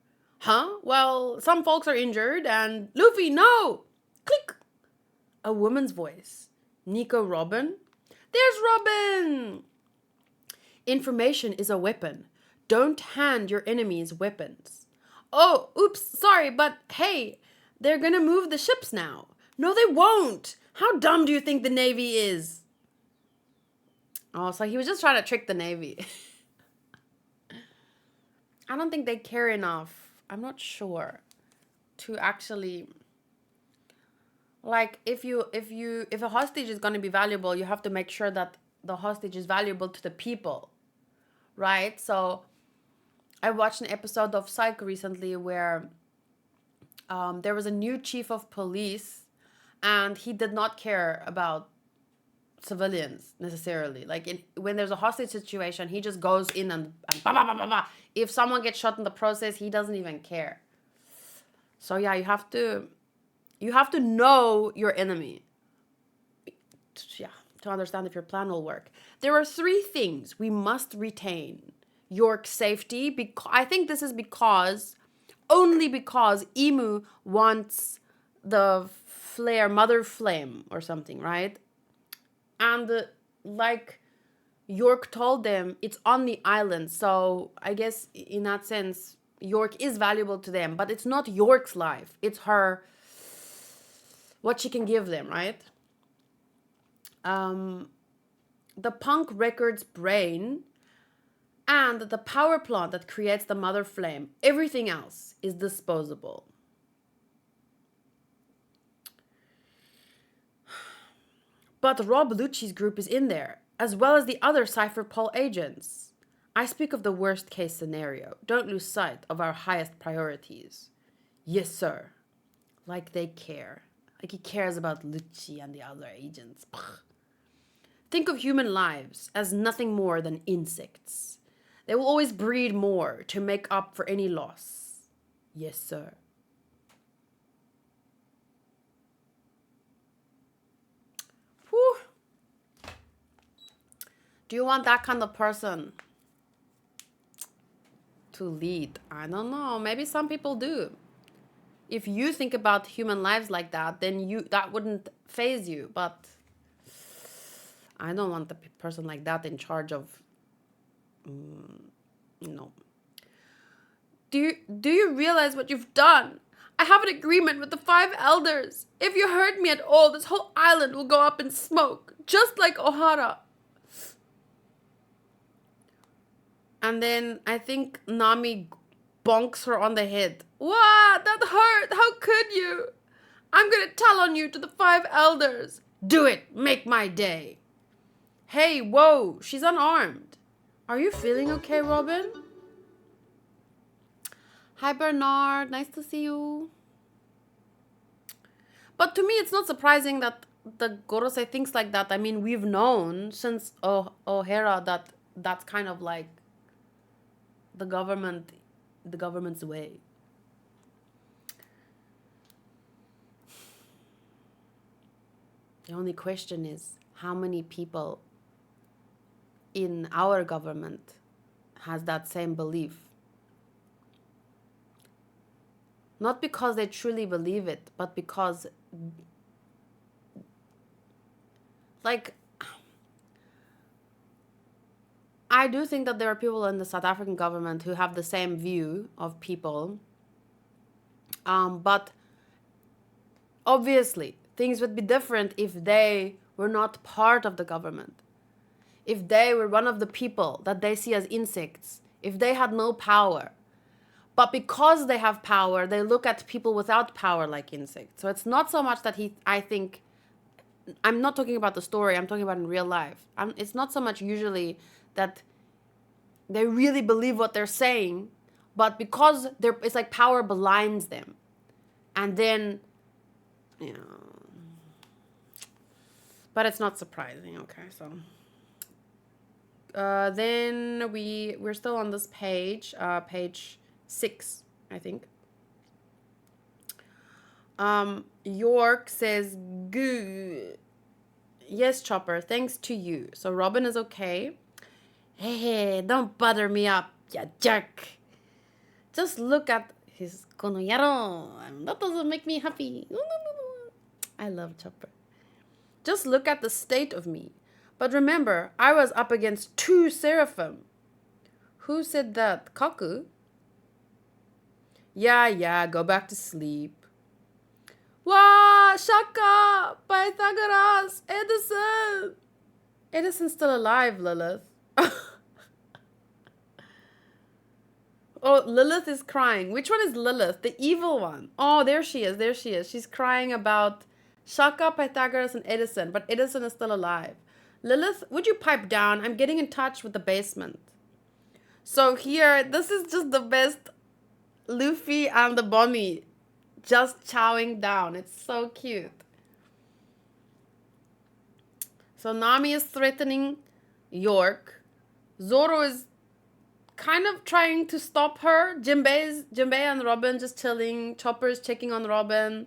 [SPEAKER 1] Huh? Well, some folks are injured, and Luffy, no! Click! A woman's voice. Nico Robin? There's Robin! Information is a weapon. Don't hand your enemies weapons. Oh, oops, sorry, but hey, they're gonna move the ships now. No, they won't. How dumb do you think the Navy is? Oh, so he was just trying to trick the Navy. I don't think they care enough. I'm not sure to actually, like, if a hostage is gonna be valuable, you have to make sure that the hostage is valuable to the people, right? So I watched an episode of Psych recently where there was a new chief of police and he did not care about civilians necessarily. Like when there's a hostage situation, he just goes in and bah, bah, bah, bah, bah. If someone gets shot in the process, he doesn't even care. So yeah, you have to know your enemy. Yeah, to understand if your plan will work. There are 3 things we must retain. York's safety, I think this is because only because Emu wants the flare, mother flame or something, right? And like York told them, it's on the island. So I guess in that sense, York is valuable to them, but it's not York's life. It's her, what she can give them, right? The punk record's brain and the power plant that creates the mother flame, everything else is disposable. But Rob Lucci's group is in there, as well as the other Cypher Pol agents. I speak of the worst case scenario. Don't lose sight of our highest priorities. Yes, sir. Like they care. Like he cares about Lucci and the other agents. Think of human lives as nothing more than insects. They will always breed more to make up for any loss. Yes, sir. Whew. Do you want that kind of person to lead? I don't know. Maybe some people do. If you think about human lives like that, then that wouldn't faze you. But I don't want a person like that in charge of. No. Do you realize what you've done? I have an agreement with the 5 elders. If you hurt me at all, this whole island will go up in smoke, just like Ohara. And then I think Nami bonks her on the head. What? That hurt. How could you? I'm gonna tell on you to the 5 elders. Do it. Make my day. Hey, whoa. She's unarmed. Are you feeling okay, Robin? Hi, Bernard. Nice to see you. But to me, it's not surprising that the Gorosei thinks like that. I mean, we've known since O'Hara that that's kind of like the government's way. The only question is how many people in our government has that same belief. Not because they truly believe it, but because, like, I do think that there are people in the South African government who have the same view of people. But obviously, things would be different if they were not part of the government. If they were one of the people that they see as insects. If they had no power. But because they have power, they look at people without power like insects. So it's not so much that I think, I'm not talking about the story, I'm talking about in real life. It's not so much usually that they really believe what they're saying, but because it's like power blinds them. And then, you know, but it's not surprising. Okay, so. Then we're still on this page, page 6, I think. York says, good. Yes, Chopper, thanks to you. So Robin is okay. Hey, don't butter me up, ya jerk. Just look at his kono yaro. That doesn't make me happy. I love Chopper. Just look at the state of me. But remember, I was up against 2 Seraphim. Who said that? Kaku? Yeah, go back to sleep. Wow, Shaka, Pythagoras, Edison. Edison's still alive, Lilith. Oh, Lilith is crying. Which one is Lilith? The evil one. Oh, there she is. She's crying about Shaka, Pythagoras, and Edison. But Edison is still alive. Lilith, would you pipe down? I'm getting in touch with the basement. So here, this is just the best. Luffy and the Bonnie just chowing down. It's so cute. So Nami is threatening York. Zoro is kind of trying to stop her. Jinbei and Robin just chilling. Chopper is checking on Robin.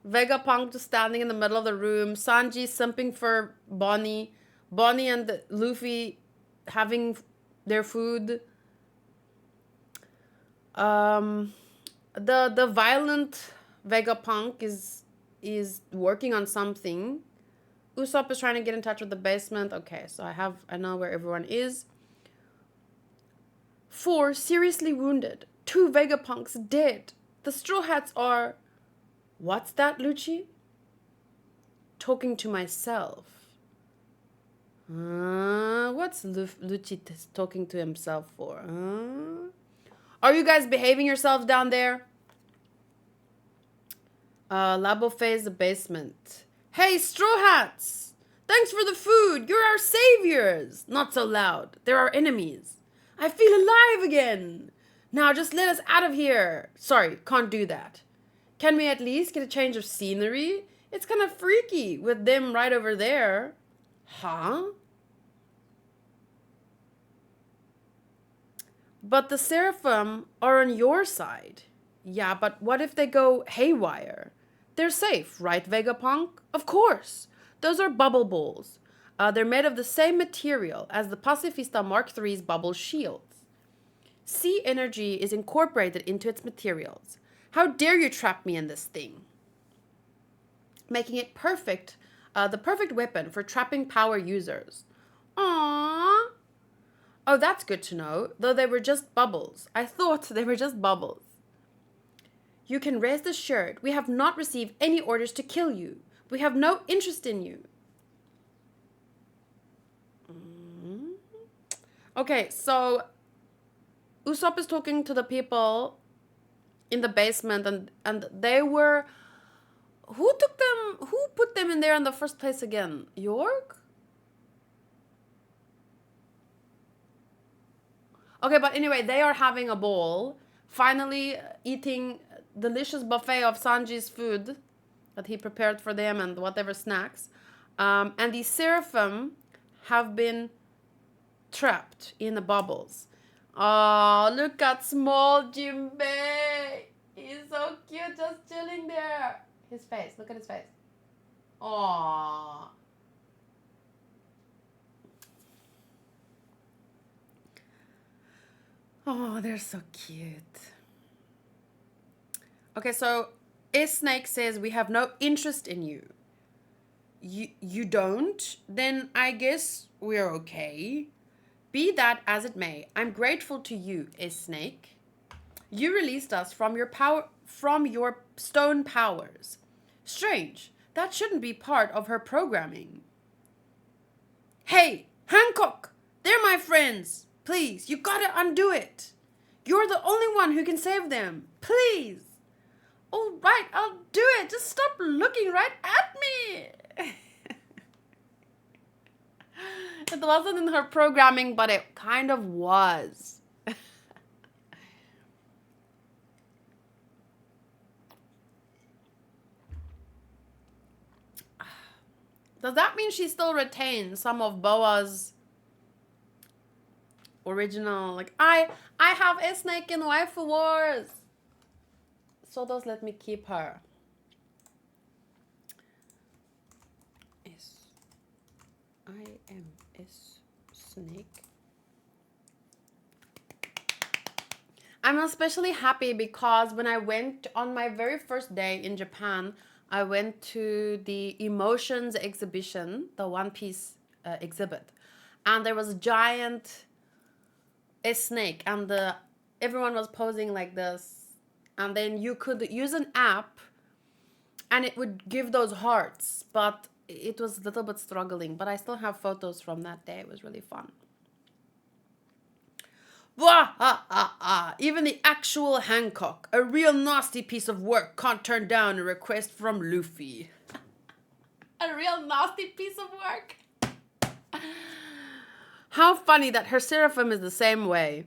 [SPEAKER 1] Vegapunk just standing in the middle of the room. Sanji simping for Bonnie. Bonnie and Luffy having their food. The violent Vegapunk is working on something. Usopp is trying to get in touch with the basement. Okay, so I know where everyone is. 4 seriously wounded. 2 Vegapunks dead. The Straw Hats are... What's that, Lucci? Talking to myself. What's Lucci talking to himself for? Are you guys behaving yourselves down there? Labo phase the basement. Hey, Straw Hats! Thanks for the food! You're our saviors! Not so loud. They're our enemies. I feel alive again! Now just let us out of here! Sorry, can't do that. Can we at least get a change of scenery? It's kind of freaky with them right over there. Huh? But the Seraphim are on your side. Yeah, but what if they go haywire? They're safe, right, Vegapunk? Of course. Those are bubble balls. They're made of the same material as the Pacifista Mark III's bubble shields. Sea energy is incorporated into its materials. How dare you trap me in this thing? Making it perfect, the perfect weapon for trapping power users. Aww. Oh, that's good to know, though they were just bubbles. I thought they were just bubbles. You can rest assured we have not received any orders to kill you. We have no interest in you. Okay, so Usopp is talking to the people in the basement, and they were... Who put them in there in the first place again? York? Okay, but anyway, they are having a ball. Finally eating delicious buffet of Sanji's food that he prepared for them and whatever snacks. And the Seraphim have been trapped in the bubbles. Oh, look at small Jinbei. He's so cute, just chilling there. His face, look at his face. Aww. Oh, they're so cute. Okay, so S-Snake says we have no interest in you. You don't? Then I guess we're okay. Be that as it may, I'm grateful to you, S-Snake. You released us from your stone powers. Strange. That shouldn't be part of her programming. Hey, Hancock! They're my friends! Please, you gotta undo it! You're the only one who can save them! Please! All right, I'll do it! Just stop looking right at me! It wasn't in her programming, but it kind of was. Does that mean she still retains some of Boa's original, like, I have S-Snake in Waifu Wars, so those let me keep her. S-Snake. I'm especially happy because when I went on my very first day in Japan, I went to the Emotions exhibition, the One Piece exhibit, and there was a giant S-Snake, and everyone was posing like this, and then you could use an app and it would give those hearts, but it was a little bit struggling, but I still have photos from that day. It was really fun. Even the actual Hancock, a real nasty piece of work, can't turn down a request from Luffy. A real nasty piece of work. How funny that her Seraphim is the same way.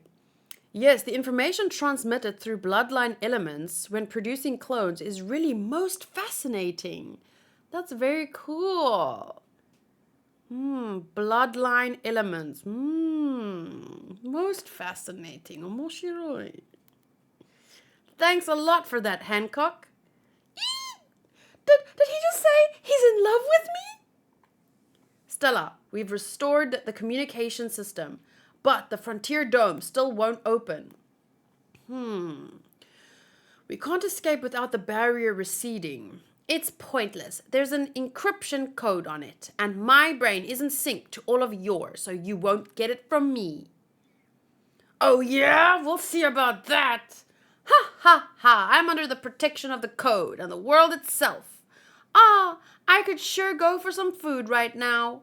[SPEAKER 1] Yes, the information transmitted through bloodline elements when producing clones is really most fascinating. That's very cool. Bloodline elements. Most fascinating. Omoshiroi. Thanks a lot for that, Hancock. Did he just say he's in love with me? Stella, we've restored the communication system, but the Frontier Dome still won't open. We We can't escape without the barrier receding. It's pointless. There's an encryption code on it, and my brain isn't synced to all of yours, so you won't get it from me. Oh yeah? We'll see about that. Ha ha ha, I'm under the protection of the code and the world itself. Ah, I could sure go for some food right now.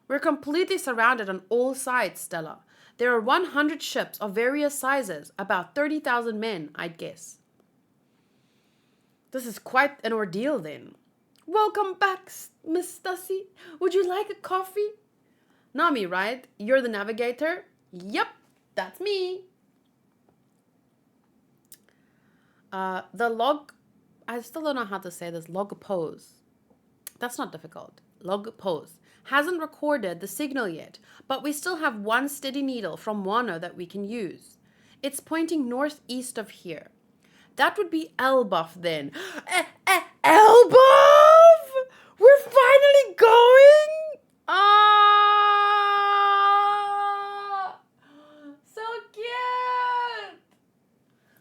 [SPEAKER 1] We're completely surrounded on all sides, Stella. There are 100 ships of various sizes, about 30,000 men, I'd guess. This is quite an ordeal then. Welcome back, Miss Stussy. Would you like a coffee? Nami, right? You're the navigator? Yep, that's me. The log... I still don't know how to say this. Log pose. That's not difficult. Log pose. Hasn't recorded the signal yet, but we still have one steady needle from Wano that we can use. It's pointing northeast of here. That would be Elbaf then. Elbaf! We're finally going? Ah! So cute!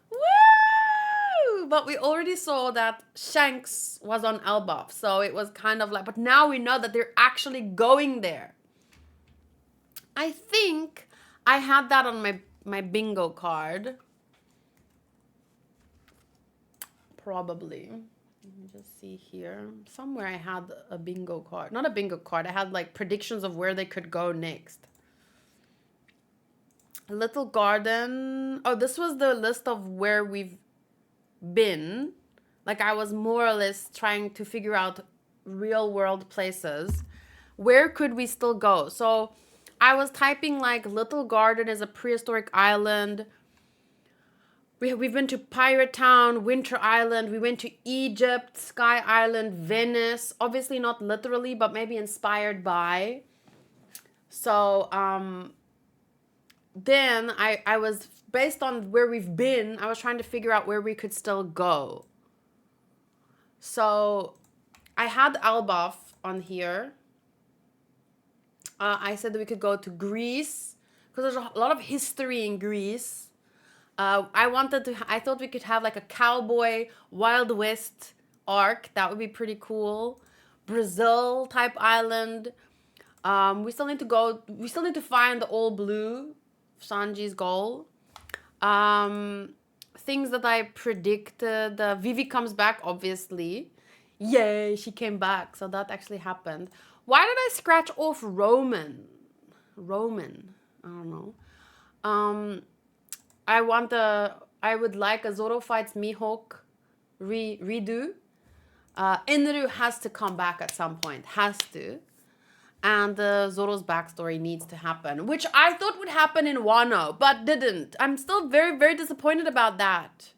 [SPEAKER 1] Woo! But we already saw that Shanks was on Elbaf, so it was kind of like, but now we know that they're actually going there. I think I had that on my bingo card. Probably. Let me just see here. Somewhere I had a bingo card. Not a bingo card. I had like predictions of where they could go next. Little garden. Oh, this was the list of where we've been. Like I was more or less trying to figure out real world places. Where could we still go? So I was typing like Little Garden is a prehistoric island. We've been to Pirate Town, Winter Island. We went to Egypt, Sky Island, Venice. Obviously not literally, but maybe inspired by. So then I was, based on where we've been, I was trying to figure out where we could still go. So I had Elbaf on here. I said that we could go to Greece because there's a lot of history in Greece. I thought we could have like a cowboy Wild West arc. That would be pretty cool. Brazil type island. We still need to find the All Blue, Sanji's goal. Things that I predicted. Vivi comes back, obviously. Yay, she came back. So that actually happened. Why did I scratch off Roman? I don't know. I would like a Zoro fights Mihawk redo. Enru has to come back at some point. Has to. And Zoro's backstory needs to happen. Which I thought would happen in Wano, but didn't. I'm still very, very disappointed about that.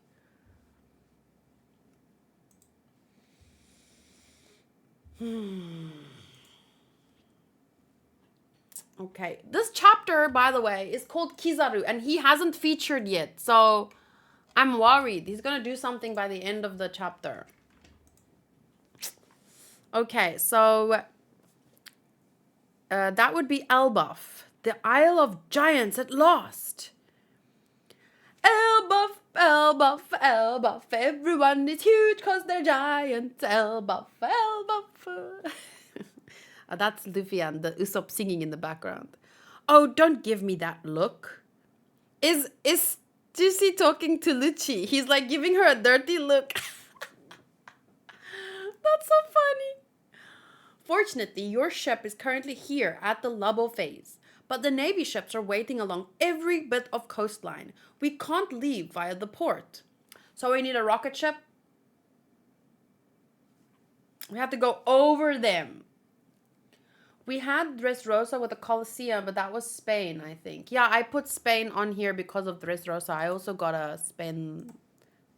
[SPEAKER 1] Okay, this chapter, by the way, is called Kizaru, and he hasn't featured yet, so I'm worried. He's gonna do something by the end of the chapter. Okay, so that would be Elbaf, the Isle of Giants at last. Elbaf, Elbaf, Elbaf, everyone is huge cause they're giants. Elbaf, Elbaf. That's Luffy and the Usopp singing in the background. Oh, don't give me that look. Is Juicy talking to Lucci? He's like giving her a dirty look. That's so funny. Fortunately, your ship is currently here at the Labo phase, but the Navy ships are waiting along every bit of coastline. We can't leave via the port. So we need a rocket ship. We have to go over them. We had Dressrosa with the Colosseum, but that was Spain, I think. Yeah, I put Spain on here because of Dressrosa. I also got a Spain...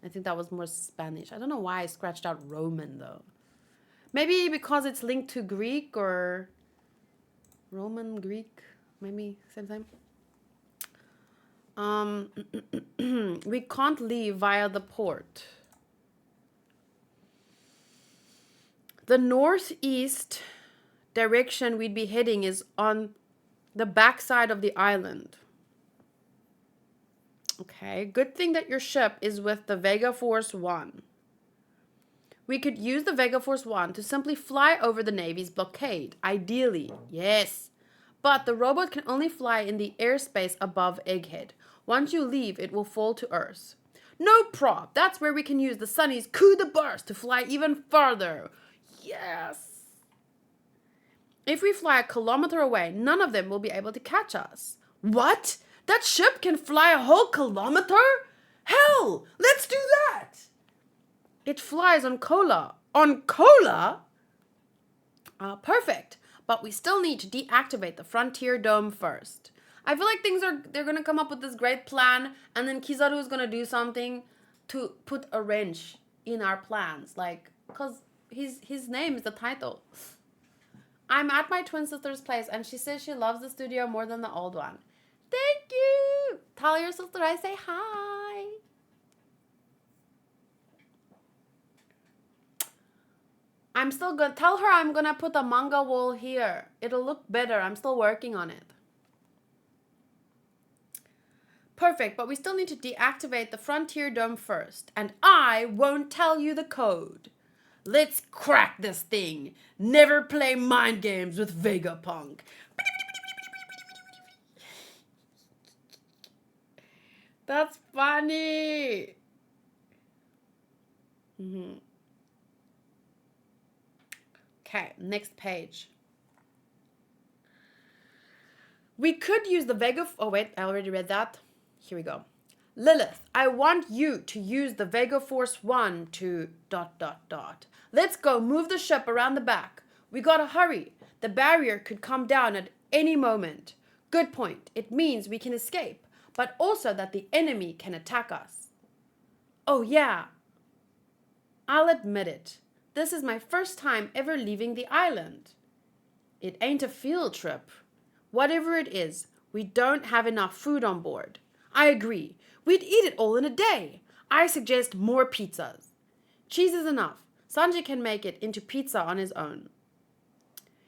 [SPEAKER 1] I think that was more Spanish. I don't know why I scratched out Roman, though. Maybe because it's linked to Greek or... Roman, Greek, maybe same time. We can't leave via the port. The northeast direction we'd be heading is on the backside of the island. Okay, good thing that your ship is with the Vega Force 1. We could use the Vega Force 1 to simply fly over the Navy's blockade, ideally. Yes. But the robot can only fly in the airspace above Egghead. Once you leave, it will fall to Earth. No prob. That's where we can use the Sunny's coup de burst to fly even farther. Yes. If we fly a kilometer away, none of them will be able to catch us. What? That ship can fly a whole kilometer? Hell, let's do that. It flies on cola. On cola? Perfect. But we still need to deactivate the Frontier Dome first. I feel like they're going to come up with this great plan, and then Kizaru is going to do something to put a wrench in our plans. Like, because his name is the title. I'm at my twin sister's place, and she says she loves the studio more than the old one. Thank you. Tell your sister I say hi. I'm still going to tell her I'm going to put a manga wall here. It'll look better. I'm still working on it. Perfect, but we still need to deactivate the Frontier Dome first. And I won't tell you the code. Let's crack this thing. Never play mind games with Vegapunk. That's funny. Okay, next page. We could use the Vega... Oh, wait, I already read that. Here we go. Lilith, I want you to use the Vega Force 1 to... ... Let's go move the ship around the back. We gotta hurry. The barrier could come down at any moment. Good point. It means we can escape, but also that the enemy can attack us. Oh, yeah. I'll admit it. This is my first time ever leaving the island. It ain't a field trip. Whatever it is, we don't have enough food on board. I agree. We'd eat it all in a day. I suggest more pizzas. Cheese is enough. Sanji can make it into pizza on his own.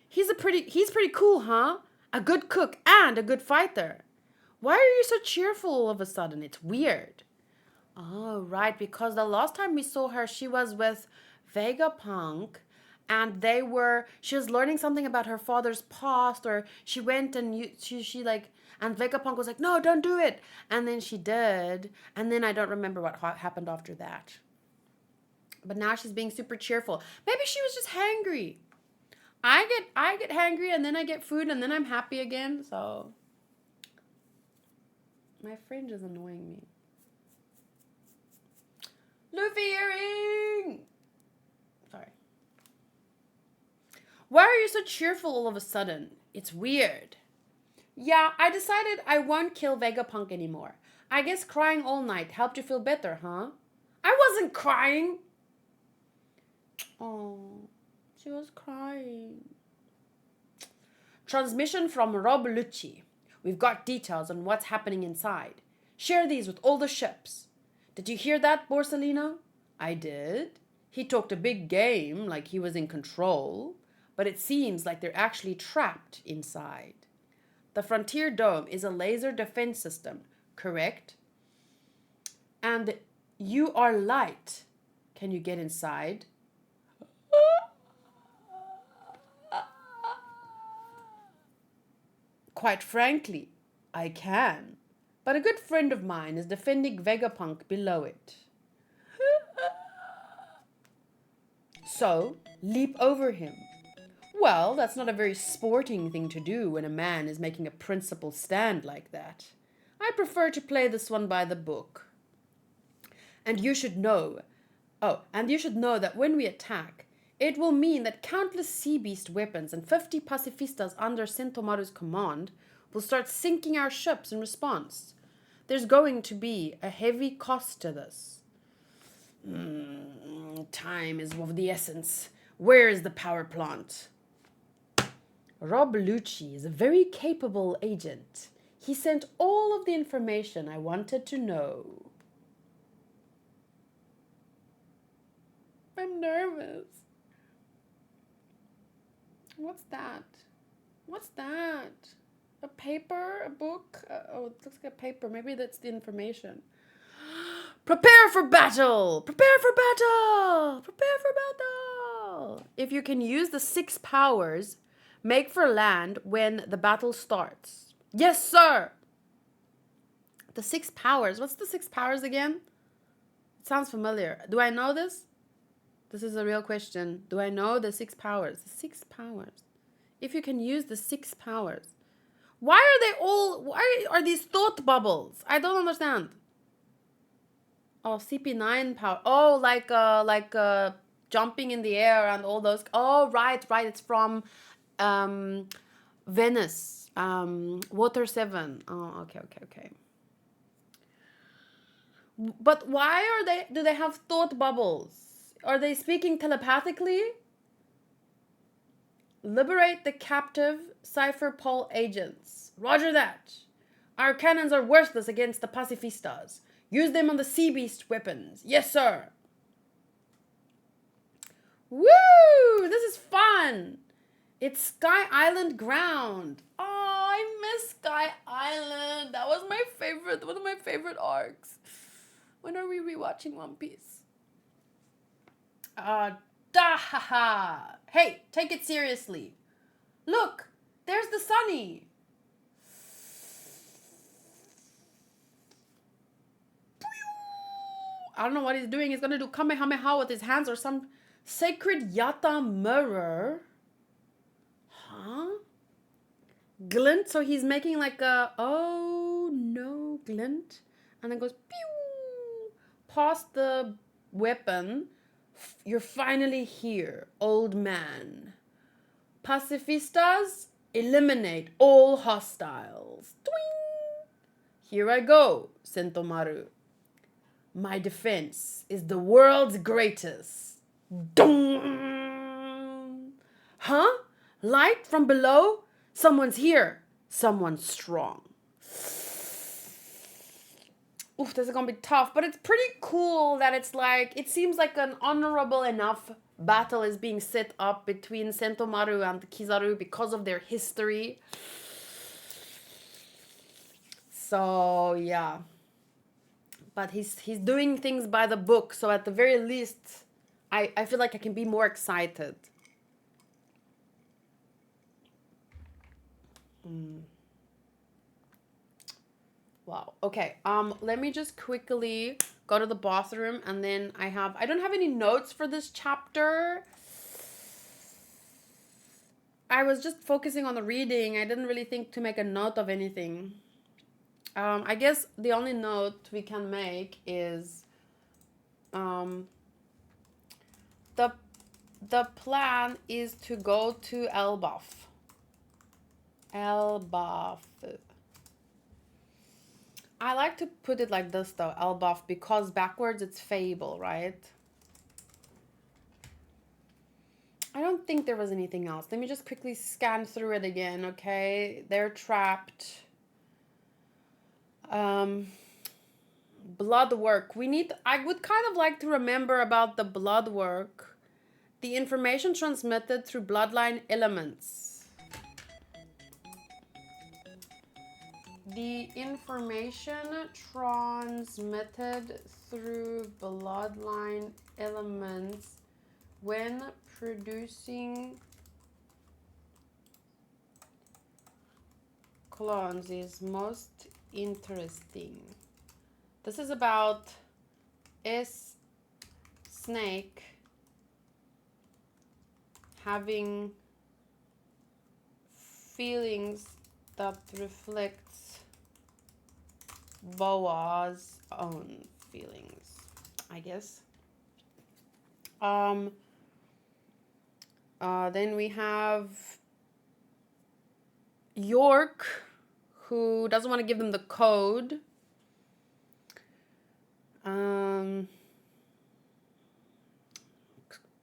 [SPEAKER 1] He's pretty cool, huh? A good cook and a good fighter. Why are you so cheerful all of a sudden? It's weird. Oh, right, because the last time we saw her, she was with Vegapunk, and she was learning something about her father's past, or she went and she and Vegapunk was like, no, don't do it. And then she did, and then I don't remember what happened after that. But now she's being super cheerful. Maybe she was just hangry. I get hangry, and then I get food, and then I'm happy again, so... My friend is annoying me. Luffy earring! Sorry. Why are you so cheerful all of a sudden? It's weird. Yeah, I decided I won't kill Vegapunk anymore. I guess crying all night helped you feel better, huh? I wasn't crying. Oh, she was crying. Transmission from Rob Lucci. We've got details on what's happening inside. Share these with all the ships. Did you hear that, Borsalino? I did. He talked a big game like he was in control, but it seems like they're actually trapped inside. The Frontier Dome is a laser defense system, correct? And you are light. Can you get inside? Quite frankly, I can. But a good friend of mine is defending Vegapunk below it. So, leap over him. Well, that's not a very sporting thing to do when a man is making a principled stand like that. I prefer to play this one by the book. And you should know that when we attack, it will mean that countless sea beast weapons and 50 pacifistas under Sentomaru's command will start sinking our ships in response. There's going to be a heavy cost to this. Time is of the essence. Where is the power plant? Rob Lucci is a very capable agent. He sent all of the information I wanted to know. I'm nervous. What's that? What's that? A paper? A book? Oh, it looks like a paper. Maybe that's the information. Prepare for battle! Prepare for battle! Prepare for battle! If you can use the 6 powers, make for land when the battle starts. Yes, sir! The 6 powers. What's the 6 powers again? It sounds familiar. Do I know this? This is a real question. Do I know the 6 powers? The 6 powers. If you can use the 6 powers. Why are these thought bubbles? I don't understand. Oh, CP9 power. Oh, like jumping in the air and all those. Oh, right. It's from Venice. Water 7. Oh, okay. But why do they have thought bubbles? Are they speaking telepathically? Liberate the captive Cypher Pole agents. Roger that. Our cannons are worthless against the pacifistas. Use them on the sea beast weapons. Yes, sir. Woo! This is fun. It's Sky Island ground. Oh, I miss Sky Island. That was my favorite, one of my favorite arcs. When are we rewatching One Piece? Dahaha. Hey, take it seriously. Look, there's the Sunny. I don't know what he's doing. He's gonna do Kamehameha with his hands or some sacred Yata mirror. Huh? Glint. So he's making like a, oh no, glint. And then goes pew. Past the weapon. You're finally here, old man. Pacifistas, eliminate all hostiles. Twing! Here I go, Sentomaru. My defense is the world's greatest. Dong! Huh? Light from below? Someone's here. Someone's strong. Oof, this is gonna be tough, but it's pretty cool that it's like, it seems like an honorable enough battle is being set up between Sentomaru and Kizaru because of their history. So, yeah. But he's doing things by the book, so at the very least, I feel like I can be more excited. Wow. Okay. Let me just quickly go to the bathroom, and then I don't have any notes for this chapter. I was just focusing on the reading. I didn't really think to make a note of anything. I guess the only note we can make is the plan is to go to Elbaf. Elbaf. I like to put it like this though, Elbaf, because backwards it's fable, right? I don't think there was anything else. Let me just quickly scan through it again, okay? They're trapped. Blood work. I would kind of like to remember about the blood work. The information transmitted through bloodline elements. The information transmitted through bloodline elements when producing clones is most interesting. This is about Snake having feelings that reflects Boa's own feelings, I guess. Then we have York, who doesn't want to give them the code.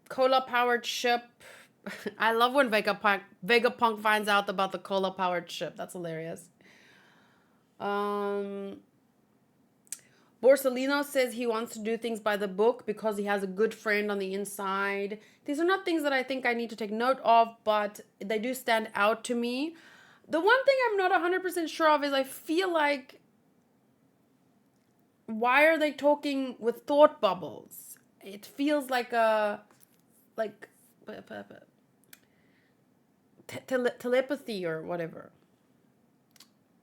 [SPEAKER 1] Cola-powered ship. I love when Vegapunk finds out about the cola-powered ship. That's hilarious. Borsalino says he wants to do things by the book because he has a good friend on the inside. These are not things that I think I need to take note of, but they do stand out to me. The one thing I'm not 100% sure of is I feel like, why are they talking with thought bubbles? It feels like a, like, telepathy or whatever.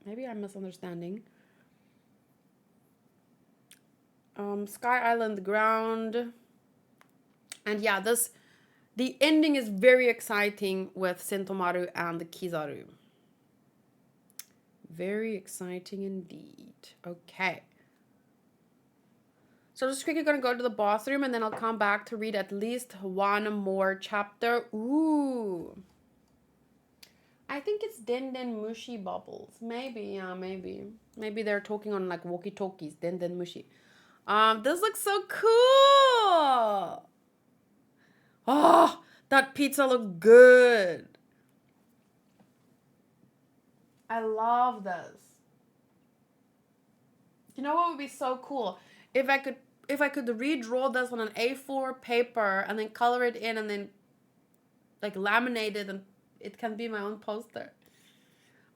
[SPEAKER 1] Maybe I'm misunderstanding. Sky Island ground. And yeah, the ending is very exciting with Sentomaru and Kizaru. Very exciting indeed. Okay. So just quickly gonna go to the bathroom and then I'll come back to read at least one more chapter. Ooh. I think it's Den Mushi bubbles. Maybe, yeah, maybe. Maybe they're talking on like walkie-talkies. Den Mushi. This looks so cool. Oh, that pizza looks good. I love this. You know what would be so cool? If I could redraw this on an A4 paper and then color it in and then like laminate it and it can be my own poster.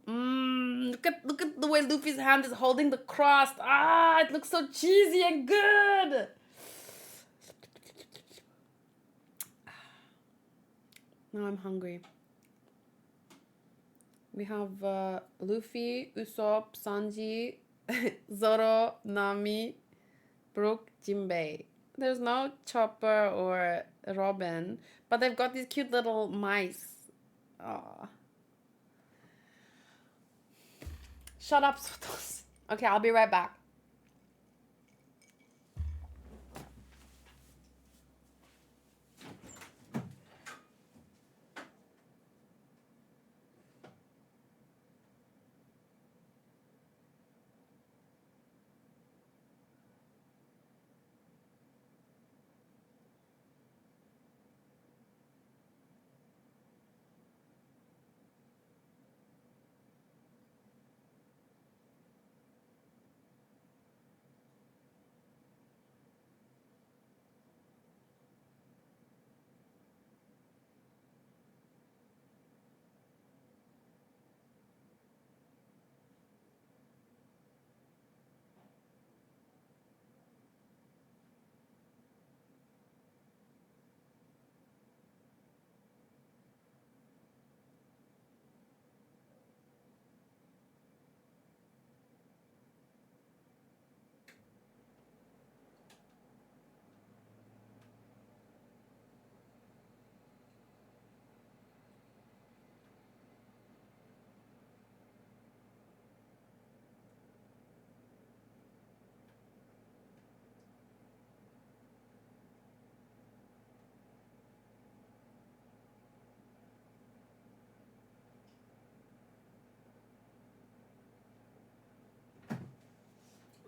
[SPEAKER 1] Look at the way Luffy's hand is holding the crust. Ah, it looks so cheesy and good. Now I'm hungry. We have Luffy, Usopp, Sanji, Zoro, Nami, Brook, Jinbei. There's no Chopper or Robin, but they've got these cute little mice. Aww. Shut up, Sotos. Okay, I'll be right back.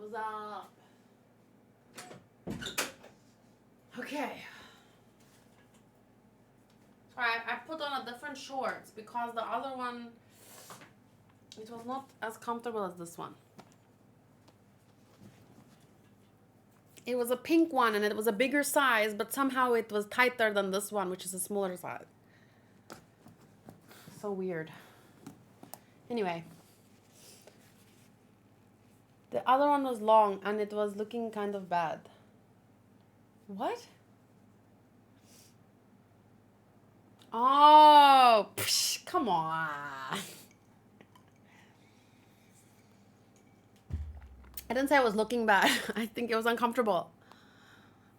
[SPEAKER 1] What's up? Okay. Sorry, I put on a different shorts because the other one, it was not as comfortable as this one. It was a pink one and it was a bigger size, but somehow it was tighter than this one, which is a smaller size. So weird. Anyway. The other one was long and it was looking kind of bad. What? Oh, psh, come on. I didn't say it was looking bad. I think it was uncomfortable.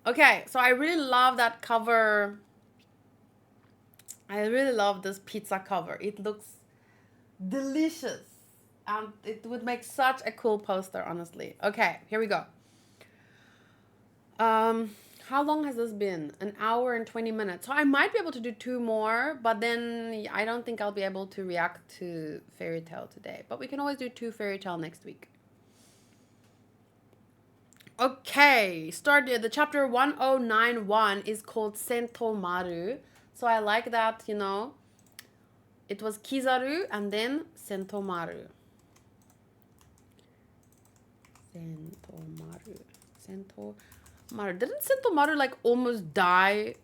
[SPEAKER 1] Okay, so I really love that cover. I really love this pizza cover. It looks delicious. And it would make such a cool poster, honestly. Okay, here we go. How long has this been? An hour and 20 minutes. So I might be able to do 2 more, but then I don't think I'll be able to react to Fairy Tail today. But we can always do 2 Fairy Tail next week. Okay, started. The chapter 1091 is called Sentomaru. So I like that, you know. It was Kizaru and then Sentomaru. Sentomaru. Didn't Sentomaru like almost die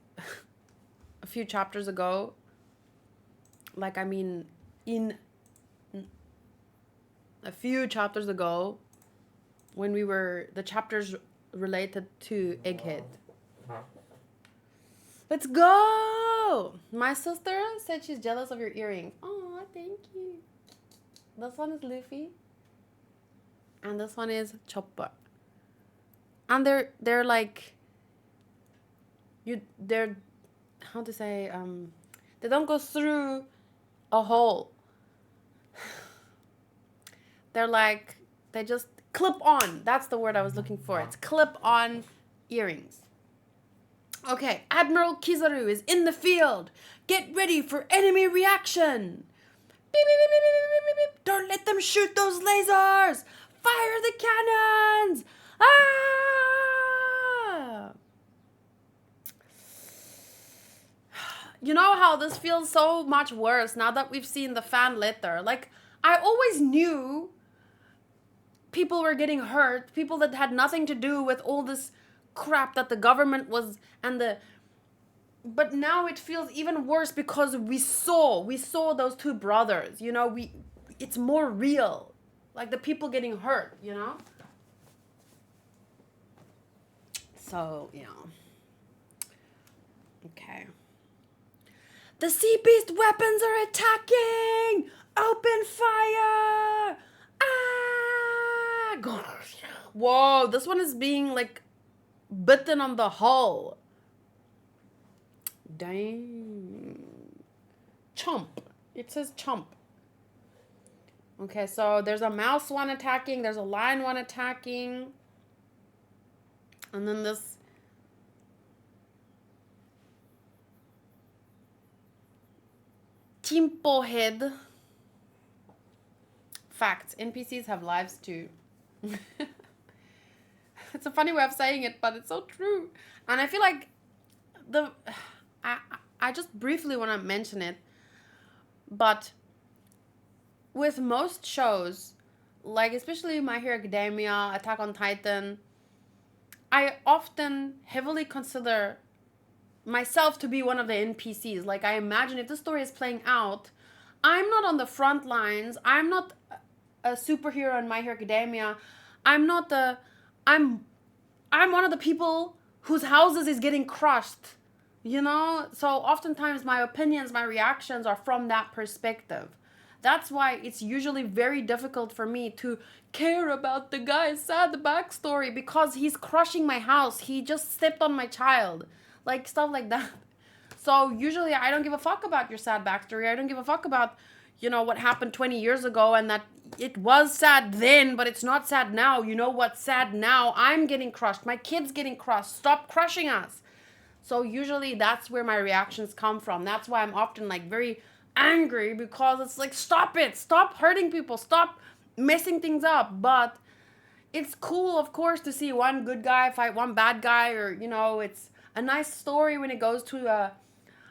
[SPEAKER 1] a few chapters ago? Like, I mean, in a few chapters ago when we were the chapters related to Egghead. Let's go! My sister said she's jealous of your earrings. Oh, thank you. This one is Luffy. And this one is Chopper. And they're like they're how to say they don't go through a hole. They're like they just clip on. That's the word I was looking for. It's clip on earrings. Okay, Admiral Kizaru is in the field. Get ready for enemy reaction. Beep, beep, beep, beep, beep, beep, beep. Don't let them shoot those lasers. Fire the cannons. Ah! You know how this feels so much worse now that we've seen the fan letter. Like, I always knew people were getting hurt. People that had nothing to do with all this crap that the government was but now it feels even worse because we saw those two brothers, you know, it's more real, like the people getting hurt, you know. So yeah, okay, the sea beast weapons are attacking. Open fire. Ah, whoa, this one is being like bitten on the hull. Dang. Chomp. It says chomp. Okay, so there's a mouse one attacking. There's a lion one attacking. And then this Chimpo head. Facts. NPCs have lives too. It's a funny way of saying it, but it's so true. And I feel like I just briefly want to mention it, but with most shows, like especially My Hero Academia, Attack on Titan, I often heavily consider myself to be one of the NPCs. Like, I imagine if the story is playing out, I'm not on the front lines. I'm not a superhero in My Hero Academia. I'm one of the people whose houses is getting crushed, you know? So oftentimes my opinions, my reactions are from that perspective. That's why it's usually very difficult for me to care about the guy's sad backstory because he's crushing my house. He just stepped on my child. Like, stuff like that. So usually I don't give a fuck about your sad backstory. I don't give a fuck about, you know, what happened 20 years ago and that it was sad then, but it's not sad now. You know what's sad now? I'm getting crushed. My kid's getting crushed. Stop crushing us. So usually that's where my reactions come from. That's why I'm often like very angry because it's like, stop it. Stop hurting people. Stop messing things up. But it's cool, of course, to see one good guy fight one bad guy, or, you know, it's a nice story when it goes to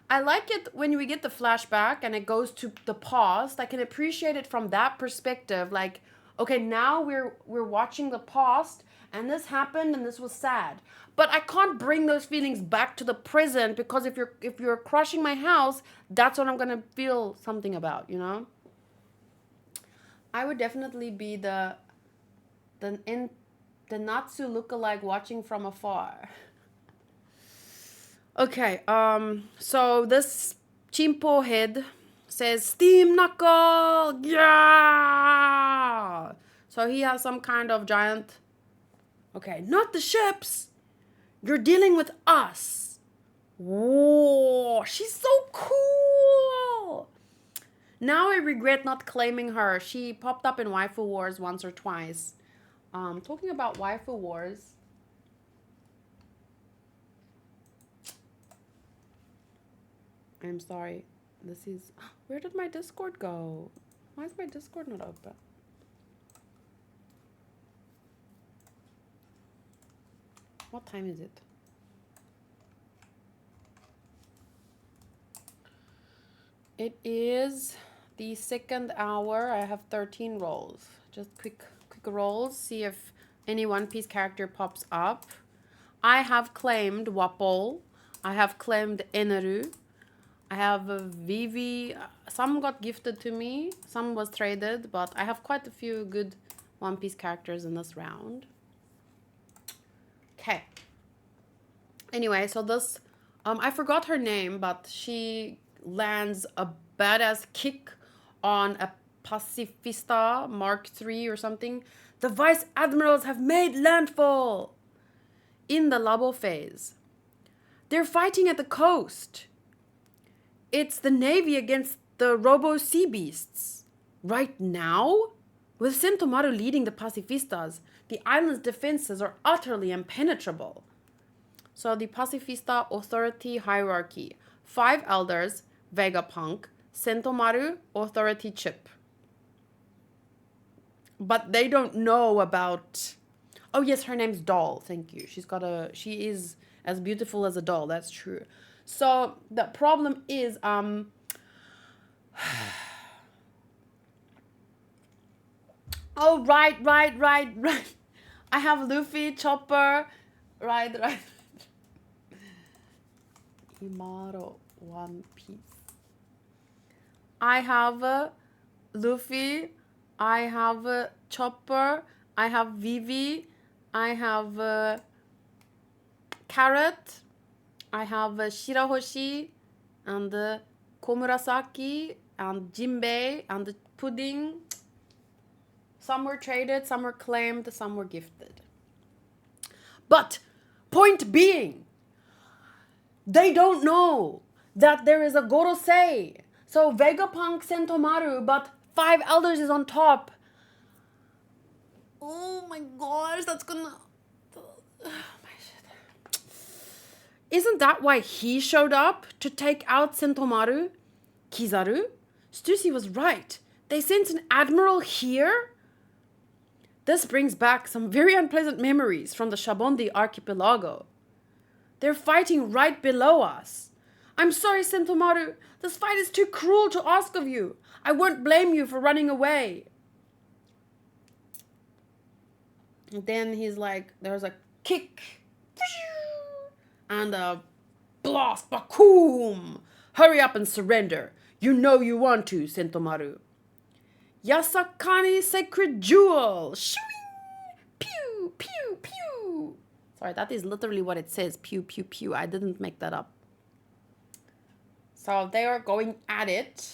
[SPEAKER 1] I like it when we get the flashback and it goes to the past. I can appreciate it from that perspective. Like, okay, now we're watching the past and this happened and this was sad. But I can't bring those feelings back to the present because if you're crushing my house, that's what I'm gonna feel something about, you know? I would definitely be the Natsu lookalike watching from afar. Okay, so this Chimpo head says, Steam Knuckle! Yeah! So he has some kind of giant... Okay, not the ships! You're dealing with us! Whoa, she's so cool! Now I regret not claiming her. She popped up in Waifu Wars once or twice. Talking about Waifu Wars... I'm sorry. This is... Where did my Discord go? Why is my Discord not open? What time is it? It is the second hour. I have 13 rolls. Just quick rolls. See if any One Piece character pops up. I have claimed Wapol. I have claimed Eneru. I have a Vivi. Some got gifted to me. Some was traded. But I have quite a few good One Piece characters in this round. Okay. Anyway, so this... I forgot her name, but she lands a badass kick on a Pacifista Mark III or something. The Vice Admirals have made landfall in the Labo phase. They're fighting at the coast. It's the Navy against the Robo Sea Beasts. Right now, with Sentomaru leading the Pacifistas, the island's defenses are utterly impenetrable. So the Pacifista Authority hierarchy. 5 elders, Vegapunk, Sentomaru, Authority Chip. But they don't know about... Oh yes, her name's Doll. Thank you. She is as beautiful as a doll. That's true. So the problem is oh right. I have Luffy, Chopper, right. Himaro One Piece. I have Luffy, I have Chopper, I have Vivi, I have Carrot, I have Shirahoshi, and Komurasaki, and Jinbei, and the Pudding. Some were traded, some were claimed, some were gifted. But, point being, they don't know that there is a Gorosei. So Vegapunk, Sentomaru, but 5 elders is on top. Oh my gosh, that's gonna... Isn't that why he showed up? To take out Sentomaru? Kizaru? Stussy was right. They sent an admiral here? This brings back some very unpleasant memories from the Shabondi archipelago. They're fighting right below us. I'm sorry, Sentomaru. This fight is too cruel to ask of you. I won't blame you for running away. And then he's like, there's a kick. And a blast. Bakoom! Hurry up and surrender. You know you want to, Sentomaru. Yasakani Sacred Jewel. Shwing! Pew, pew, pew. Sorry, that is literally what it says. Pew, pew, pew. I didn't make that up. So they are going at it.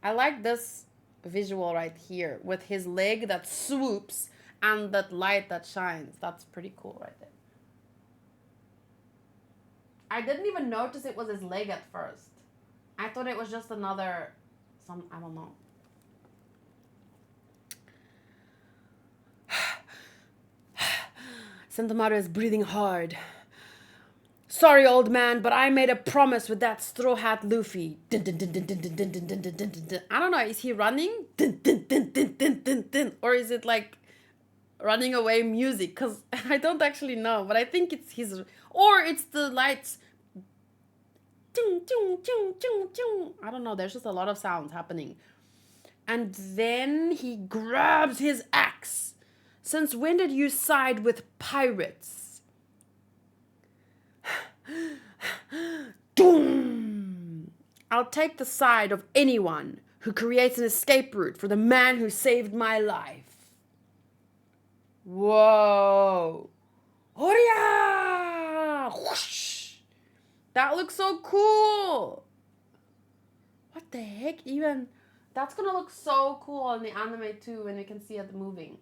[SPEAKER 1] I like this visual right here with his leg that swoops and that light that shines. That's pretty cool right there. I didn't even notice it was his leg at first. I thought it was just another... I don't know. Sentomaru is breathing hard. Sorry, old man, but I made a promise with that Straw Hat Luffy. Dun, dun, dun, dun, dun, dun, dun, dun, dun, dun, dun. I don't know, is he running? Dun, dun, dun, dun, dun, dun, dun. Or is it like running away music? Because I don't actually know, but I think it's his... Or it's the lights. I don't know, there's just a lot of sounds happening. And then he grabs his axe. Since when did you side with pirates? I'll take the side of anyone who creates an escape route for the man who saved my life. Whoa. Horia! Whoosh! That looks so cool. What the heck? Even that's gonna look so cool in the anime too when you can see it moving.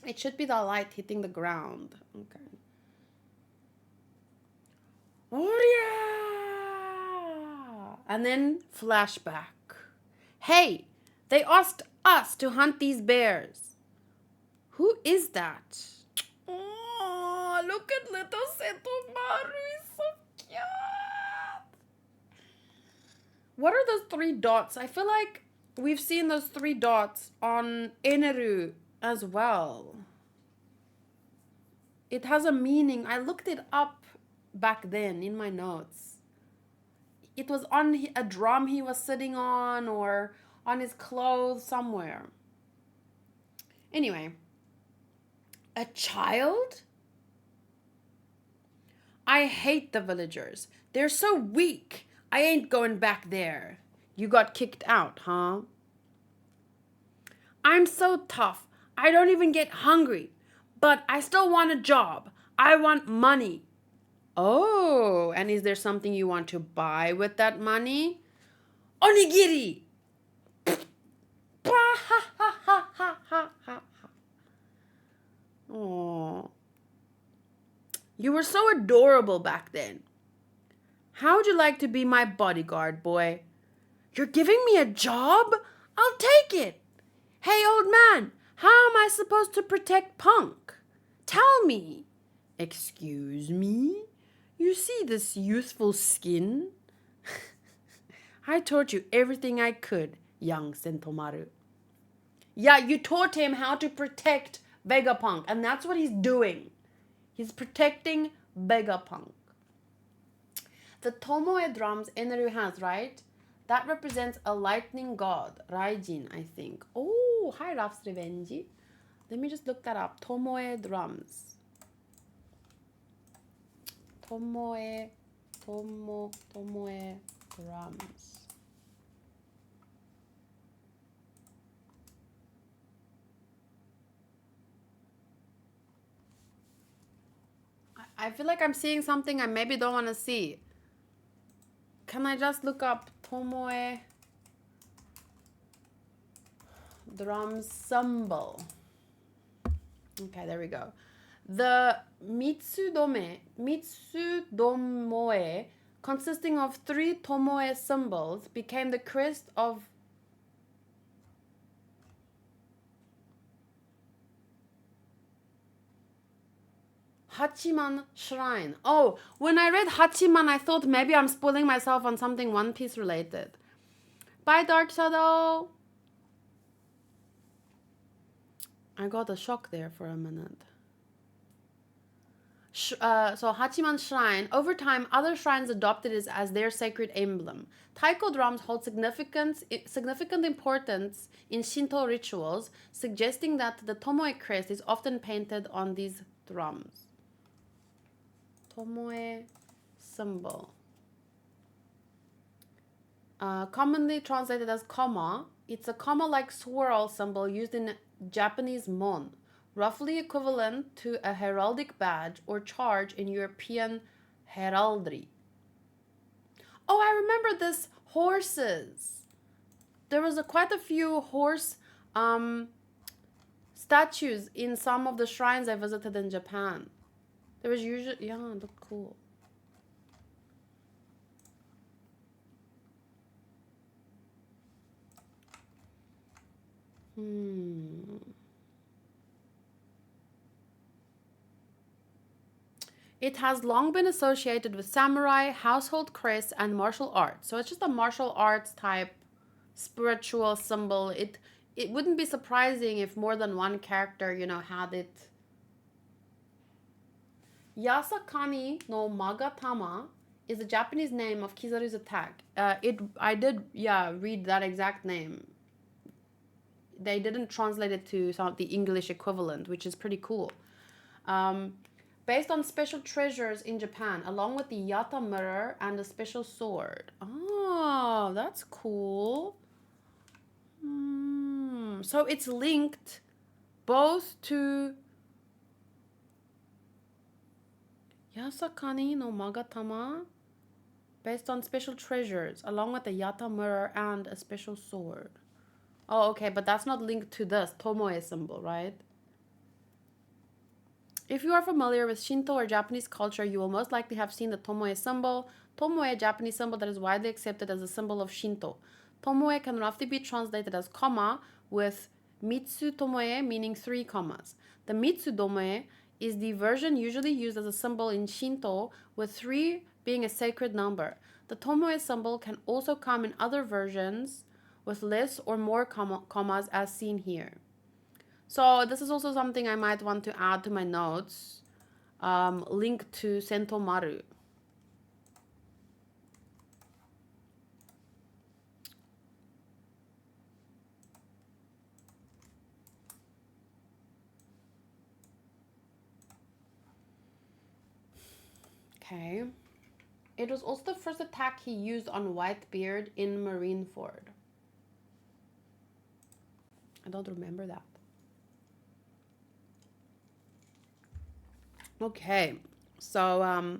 [SPEAKER 1] It should be the light hitting the ground. Okay. Horia! And then flashback. Hey, they asked us to hunt these bears. Who is that? Oh, look at little Sentomaru. He's so cute. What are those 3 dots? I feel like we've seen those 3 dots on Eneru as well. It has a meaning. I looked it up back then in my notes. It was on a drum he was sitting on or on his clothes somewhere. Anyway. A child? I hate the villagers. They're so weak. I ain't going back there. You got kicked out, huh? I'm so tough. I don't even get hungry. But I still want a job. I want money. Oh, and is there something you want to buy with that money? Onigiri! Oh, you were so adorable back then. How would you like to be my bodyguard, boy? You're giving me a job? I'll take it. Hey, old man, how am I supposed to protect Punk? Tell me. Excuse me? You see this youthful skin? I taught you everything I could, young Sentomaru. Yeah, you taught him how to protect Vegapunk, and that's what he's doing. He's protecting Vegapunk. The Tomoe drums Eneru has, right? That represents a lightning god, Raijin, I think. Oh, hi, Raf's Revenge. Let me just look that up. Tomoe drums. Tomoe drums. I feel like I'm seeing something I maybe don't want to see. Can I just look up Tomoe drums symbol? Okay, there we go. The Mitsudomoe, consisting of 3 Tomoe symbols, became the crest of Hachiman Shrine. Oh, when I read Hachiman, I thought maybe I'm spoiling myself on something One Piece related. Bye, Dark Shadow. I got a shock there for a minute. So Hachiman Shrine. Over time, other shrines adopted it as their sacred emblem. Taiko drums hold significant importance in Shinto rituals, suggesting that the Tomoe crest is often painted on these drums. Tomoe symbol. Commonly translated as comma, it's a comma-like swirl symbol used in Japanese mon, roughly equivalent to a heraldic badge or charge in European heraldry. Oh, I remember this horses. There was quite a few horse statues in some of the shrines I visited in Japan. There was usually, yeah, it looked cool. It has long been associated with samurai, household crests, and martial arts. So it's just a martial arts type spiritual symbol. It wouldn't be surprising if more than one character, had it. Yasakani no Magatama is the Japanese name of Kizaru's attack. I did read that exact name. They didn't translate it to the English equivalent, which is pretty cool. Based on special treasures in Japan, along with the Yata mirror and a special sword. Oh, that's cool. So it's linked both to Yasakani no Magatama, based on special treasures, along with the Yata mirror and a special sword. Oh, okay, but that's not linked to this Tomoe symbol, right? If you are familiar with Shinto or Japanese culture, you will most likely have seen the Tomoe symbol. Tomoe, a Japanese symbol that is widely accepted as a symbol of Shinto. Tomoe can roughly be translated as comma, with Mitsu Tomoe meaning 3 commas. The Mitsu Domoe is the version usually used as a symbol in Shinto, with 3 being a sacred number. The Tomoe symbol can also come in other versions with less or more commas as seen here. So this is also something I might want to add to my notes. Link to Sentomaru. Okay. It was also the first attack he used on Whitebeard in Marineford. I don't remember that. Okay. So,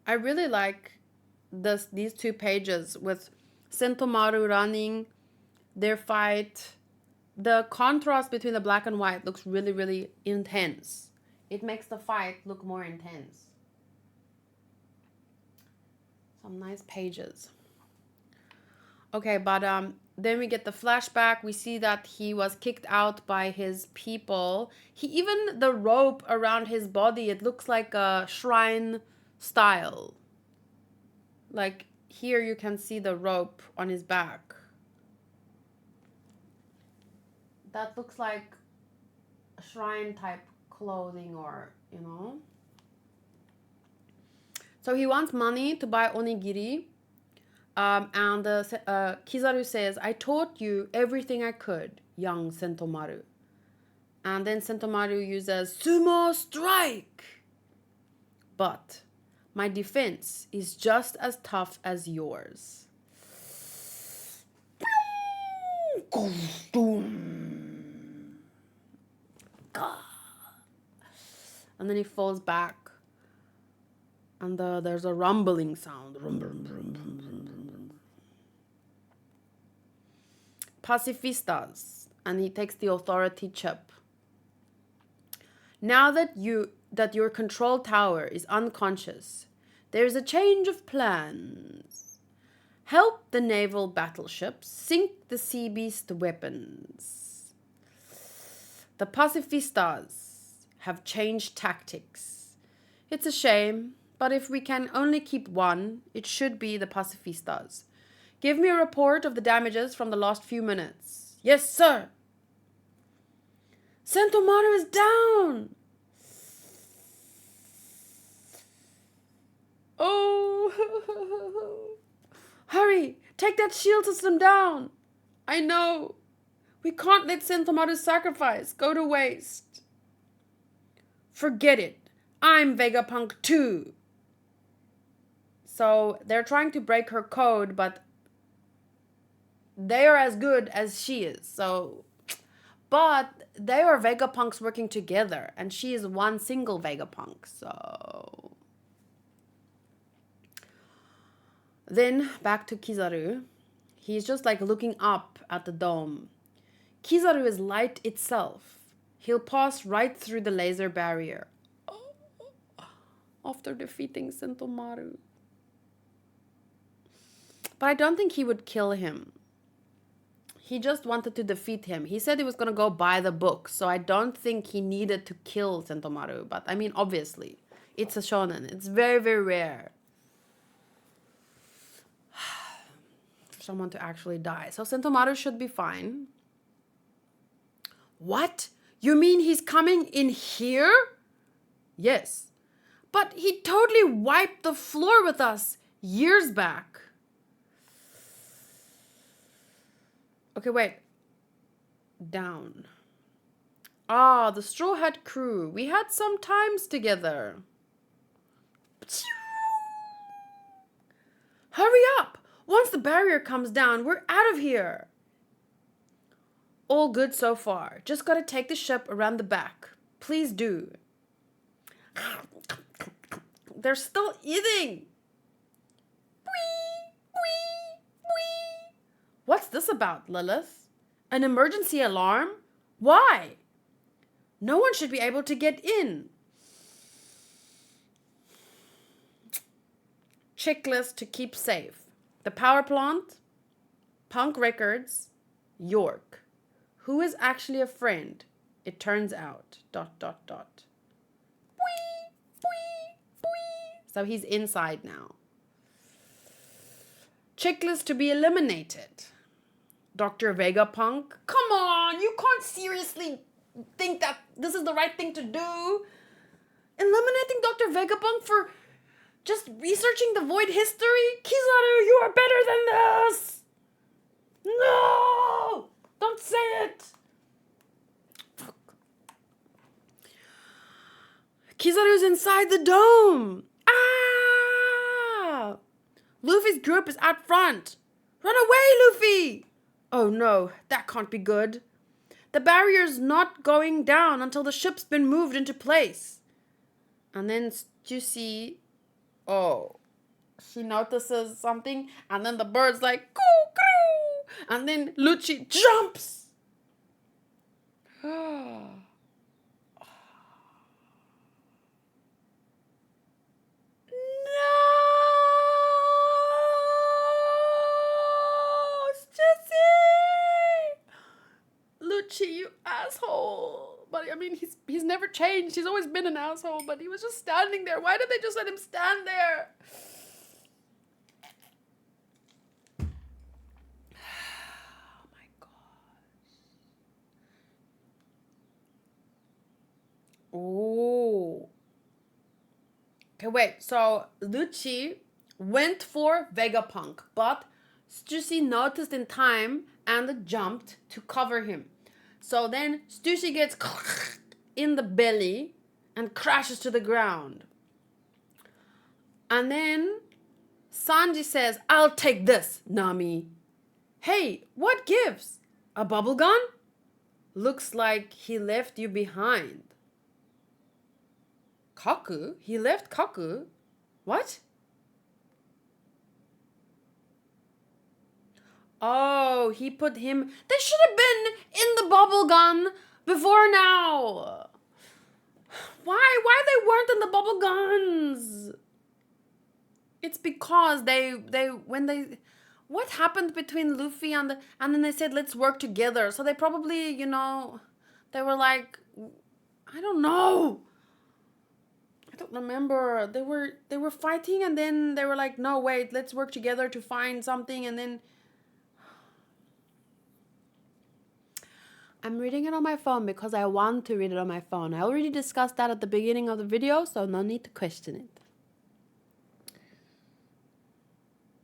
[SPEAKER 1] I really like these 2 pages with Sentomaru running, their fight. The contrast between the black and white looks really, really intense. It makes the fight look more intense. Some nice pages. Okay, but then we get the flashback. We see that he was kicked out by his people. Even the rope around his body, it looks like a shrine style. Like here you can see the rope on his back. That looks like a shrine type clothing, or, you know. So he wants money to buy onigiri. And Kizaru says, I taught you everything I could, young Sentomaru. And then Sentomaru uses sumo strike. But my defense is just as tough as yours. And then he falls back. And there's a rumbling sound. Pacifistas. And he takes the authority chip. Now that your control tower is unconscious, there's a change of plans. Help the naval battleships sink the sea beast weapons. The pacifistas have changed tactics. It's a shame, but if we can only keep one, it should be the pacifistas. Give me a report of the damages from the last few minutes. Yes, sir. Sentomaru is down. Oh. Hurry, take that shield system down. I know. We can't let Sentomaru's sacrifice go to waste. Forget it. I'm Vegapunk too. So they're trying to break her code, but they are as good as she is. So, but they are Vegapunks working together, and she is one single Vegapunk. So then back to Kizaru. He's just like looking up at the dome. Kizaru is light itself. He'll pass right through the laser barrier. After defeating Sentomaru. But I don't think he would kill him. He just wanted to defeat him. He said he was going to go buy the book. So I don't think he needed to kill Sentomaru. But I mean, obviously, it's a shonen. It's very, very rare for someone to actually die. So Sentomaru should be fine. What? You mean he's coming in here? Yes. But he totally wiped the floor with us years back. Okay, wait. Down. Ah, the Straw Hat crew. We had some times together. Hurry up! Once the barrier comes down, we're out of here. All good so far. Just gotta take the ship around the back. Please do. They're still eating. What's this about, Lilith? An emergency alarm? Why? No one should be able to get in. Checklist to keep safe. The power plant, Punk Records, York. Who is actually a friend? It turns out. ... So he's inside now. Checklist to be eliminated. Dr. Vegapunk. Come on, you can't seriously think that this is the right thing to do. Eliminating Dr. Vegapunk for just researching the void history? Kizaru, you are better than this. No, don't say it. Kizaru's inside the dome. Ah! Luffy's group is out front. Run away, Luffy! Oh no, that can't be good. The barrier's not going down until the ship's been moved into place. And then Stussy, she notices something, and then the bird's like, coo, coo, and then Lucci jumps. No! Stussy! Lucci, you asshole. But I mean, he's never changed. He's always been an asshole, but he was just standing there. Why did they just let him stand there? Oh my gosh. Oh. Okay, wait. So Lucci went for Vegapunk, but Stussy noticed in time and jumped to cover him. So then Stussy gets in the belly and crashes to the ground. And then Sanji says, I'll take this, Nami. Hey, what gives? A bubble gun? Looks like he left you behind. Kaku? He left Kaku? What? Oh, he put him... They should have been in the bubble gun before now. Why they weren't in the bubble guns? It's because what happened between Luffy and then they said, let's work together. So they probably, they were like, I don't know. I don't remember. They were fighting and then they were like, no, wait, let's work together to find something. And then I'm reading it on my phone because I want to read it on my phone. I already discussed that at the beginning of the video, so no need to question it.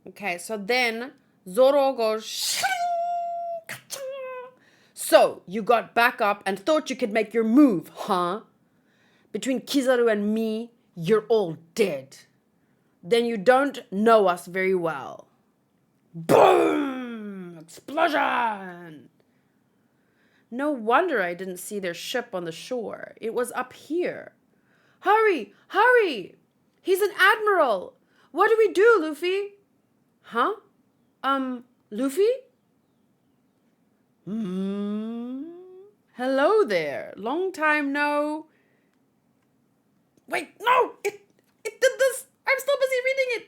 [SPEAKER 1] Okay, so then Zoro goes... So, you got back up and thought you could make your move, huh? Between Kizaru and me, you're all dead. Then you don't know us very well. Boom! Explosion! No wonder I didn't see their ship on the shore. It was up here. Hurry! Hurry! He's an admiral! What do we do, Luffy? Huh? Luffy? Hello there. Long time no... Wait, no! It did this! I'm still busy reading it!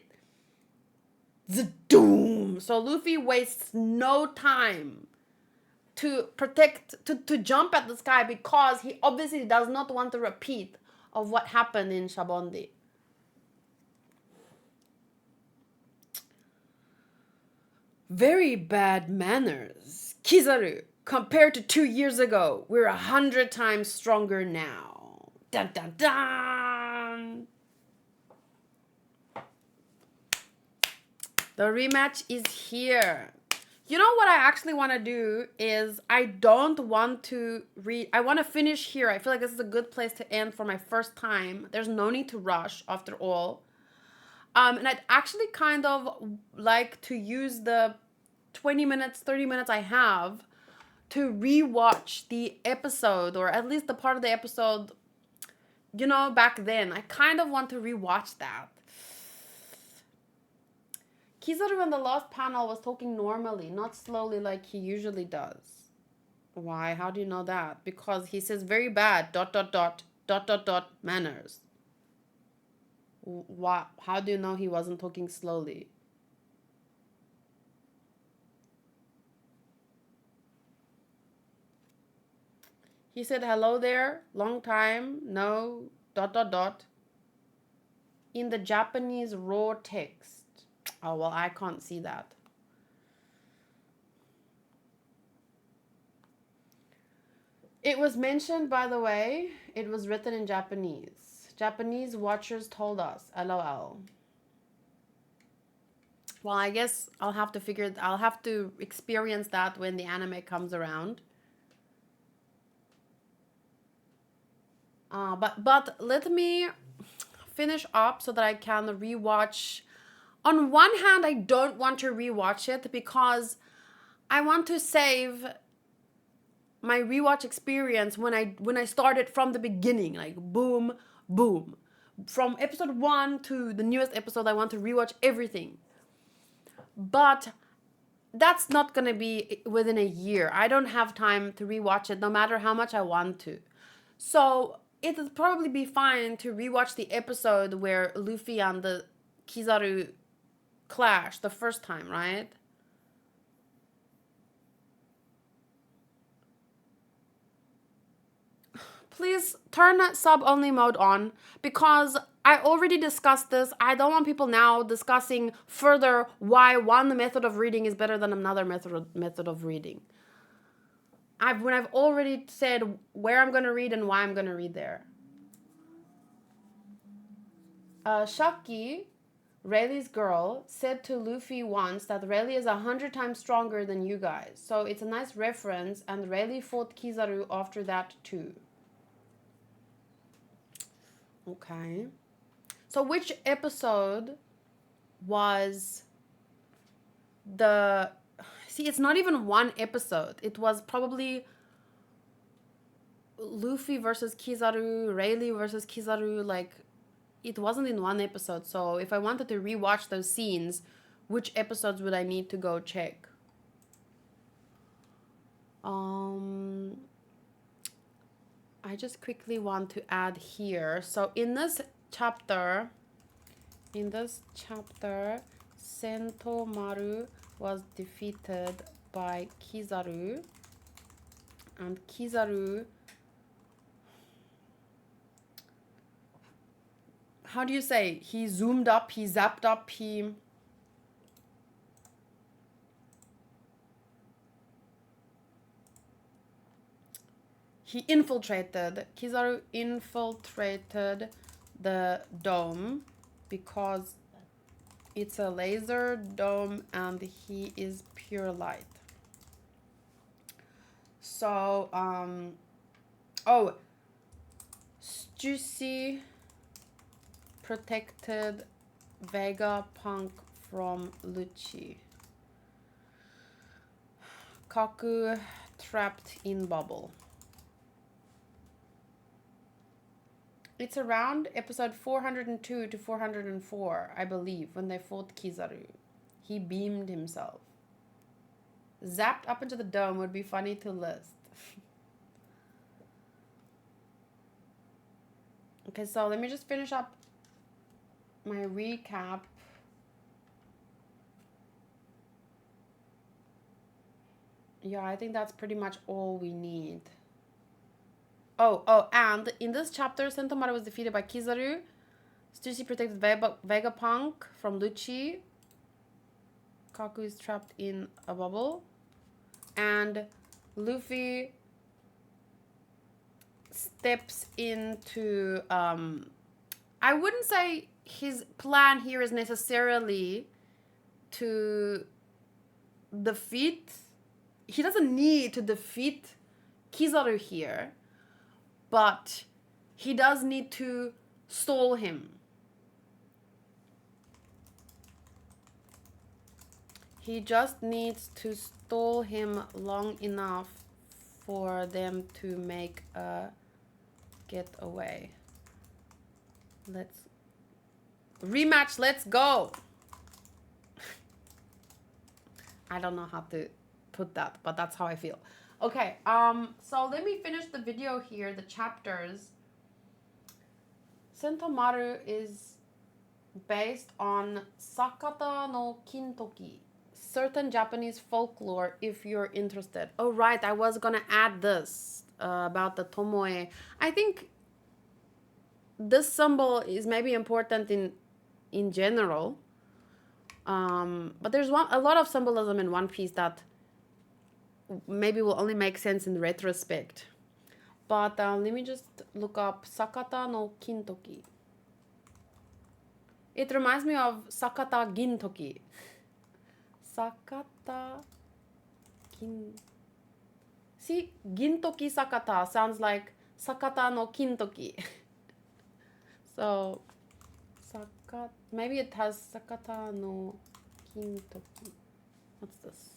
[SPEAKER 1] The doom! So Luffy wastes no time to jump at the sky because he obviously does not want a repeat of what happened in Shabondi. Very bad manners. Kizaru, compared to 2 years ago, we're 100 times stronger now. Dun dun dun! The rematch is here. You know what I actually want to do is I don't want to read. I want to finish here. I feel like this is a good place to end for my first time. There's no need to rush after all. And I'd actually kind of like to use the 20 minutes, 30 minutes I have to rewatch the episode, or at least the part of the episode, back then. I kind of want to rewatch that. Kizaru in the last panel was talking normally, not slowly like he usually does. Why? How do you know that? Because he says very bad, ... manners. What? How do you know he wasn't talking slowly? He said, hello there, long time, no, ... in the Japanese raw text. Oh, well, I can't see that. It was mentioned, by the way, it was written in Japanese. Japanese watchers told us, LOL. Well, I guess I'll have to experience that when the anime comes around. But let me finish up so that I can rewatch. On one hand, I don't want to rewatch it because I want to save my rewatch experience when I started from the beginning, like boom, boom. From episode 1 to the newest episode, I want to rewatch everything. But that's not going to be within a year. I don't have time to rewatch it no matter how much I want to. So it would probably be fine to rewatch the episode where Luffy and the Kizaru clash the first time, right? Please turn sub-only mode on because I already discussed this. I don't want people now discussing further why one method of reading is better than another method of reading. I've already said where I'm going to read and why I'm going to read there. Shaki, Rayleigh's girl, said to Luffy once that Rayleigh is 100 times stronger than you guys. So it's a nice reference, and Rayleigh fought Kizaru after that too. Okay. So which episode was the... See, it's not even one episode. It was probably Luffy versus Kizaru, Rayleigh versus Kizaru. Like, it wasn't in one episode. So if I wanted to rewatch those scenes, which episodes would I need to go check? I just quickly want to add here. So in this chapter, Sentomaru was defeated by Kizaru. And Kizaru... How do you say? He zoomed up, he zapped up, he infiltrated. Kizaru infiltrated the dome because it's a laser dome and he is pure light. So, Stussy protected Vegapunk from Lucci. Kaku trapped in bubble. It's around episode 402 to 404, I believe, when they fought Kizaru. He beamed himself. Zapped up into the dome would be funny to list. Okay, so let me just finish up my recap. Yeah, I think that's pretty much all we need. And in this chapter, Sentomaru was defeated by Kizaru. Stussy protected Vegapunk from Lucci. Kaku is trapped in a bubble. And Luffy steps into... I wouldn't say his plan here is necessarily to defeat... He doesn't need to defeat Kizaru here. But he does need to stall him. He just needs to stall him long enough for them to make a getaway. Let's rematch, let's go. I don't know how to put that, but that's how I feel. Okay, so let me finish the video here, the chapters. Sentomaru is based on Sakata no Kintoki, certain Japanese folklore, if you're interested. Oh, right, I was gonna add this about the Tomoe. I think this symbol is maybe important in general. But there's a lot of symbolism in One Piece that maybe will only make sense in retrospect. But let me just look up Sakata no Kintoki. It reminds me of Sakata Gintoki. Sakata Gin... See, Gintoki Sakata sounds like Sakata no kintoki. So, maybe it has Sakata no kintoki. What's this?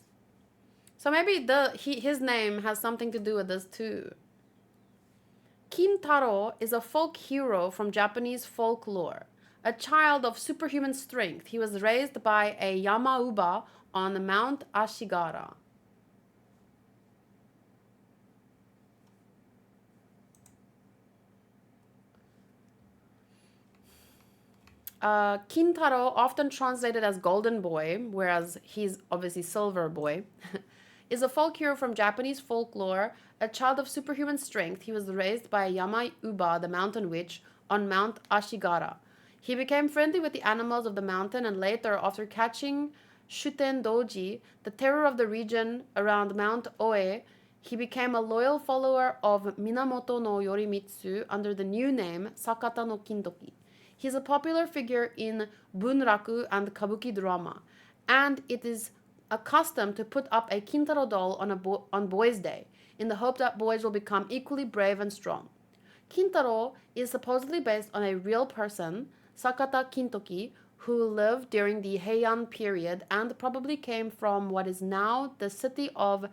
[SPEAKER 1] So maybe his name has something to do with this too. Kintaro is a folk hero from Japanese folklore. A child of superhuman strength, he was raised by a Yamauba on Mount Ashigara. Kintaro, often translated as Golden Boy, whereas he's obviously Silver Boy, is a folk hero from Japanese folklore. A child of superhuman strength, he was raised by Yamauba, the mountain witch, on Mount Ashigara. He became friendly with the animals of the mountain, and later, after catching Shuten Doji, the terror of the region around Mount Oe, he became a loyal follower of Minamoto no Yorimitsu under the new name Sakata no Kintoki. He is a popular figure in bunraku and kabuki drama, and it is a custom to put up a Kintaro doll on Boys' Day, in the hope that boys will become equally brave and strong. Kintaro is supposedly based on a real person, Sakata Kintoki, who lived during the Heian period and probably came from what is now the city of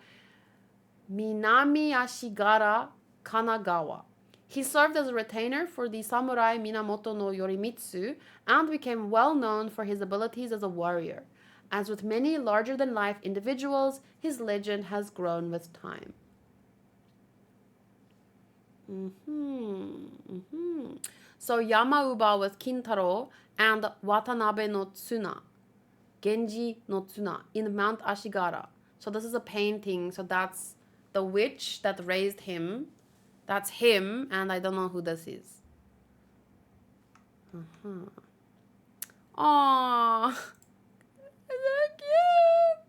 [SPEAKER 1] Minami-Ashigara, Kanagawa. He served as a retainer for the samurai Minamoto no Yorimitsu and became well known for his abilities as a warrior. As with many larger-than-life individuals, his legend has grown with time. So Yamauba was Kintaro and Watanabe no Tsuna, Genji no Tsuna, in Mount Ashigara. So this is a painting, so that's the witch that raised him. That's him, and I don't know who this is. Aww. So cute.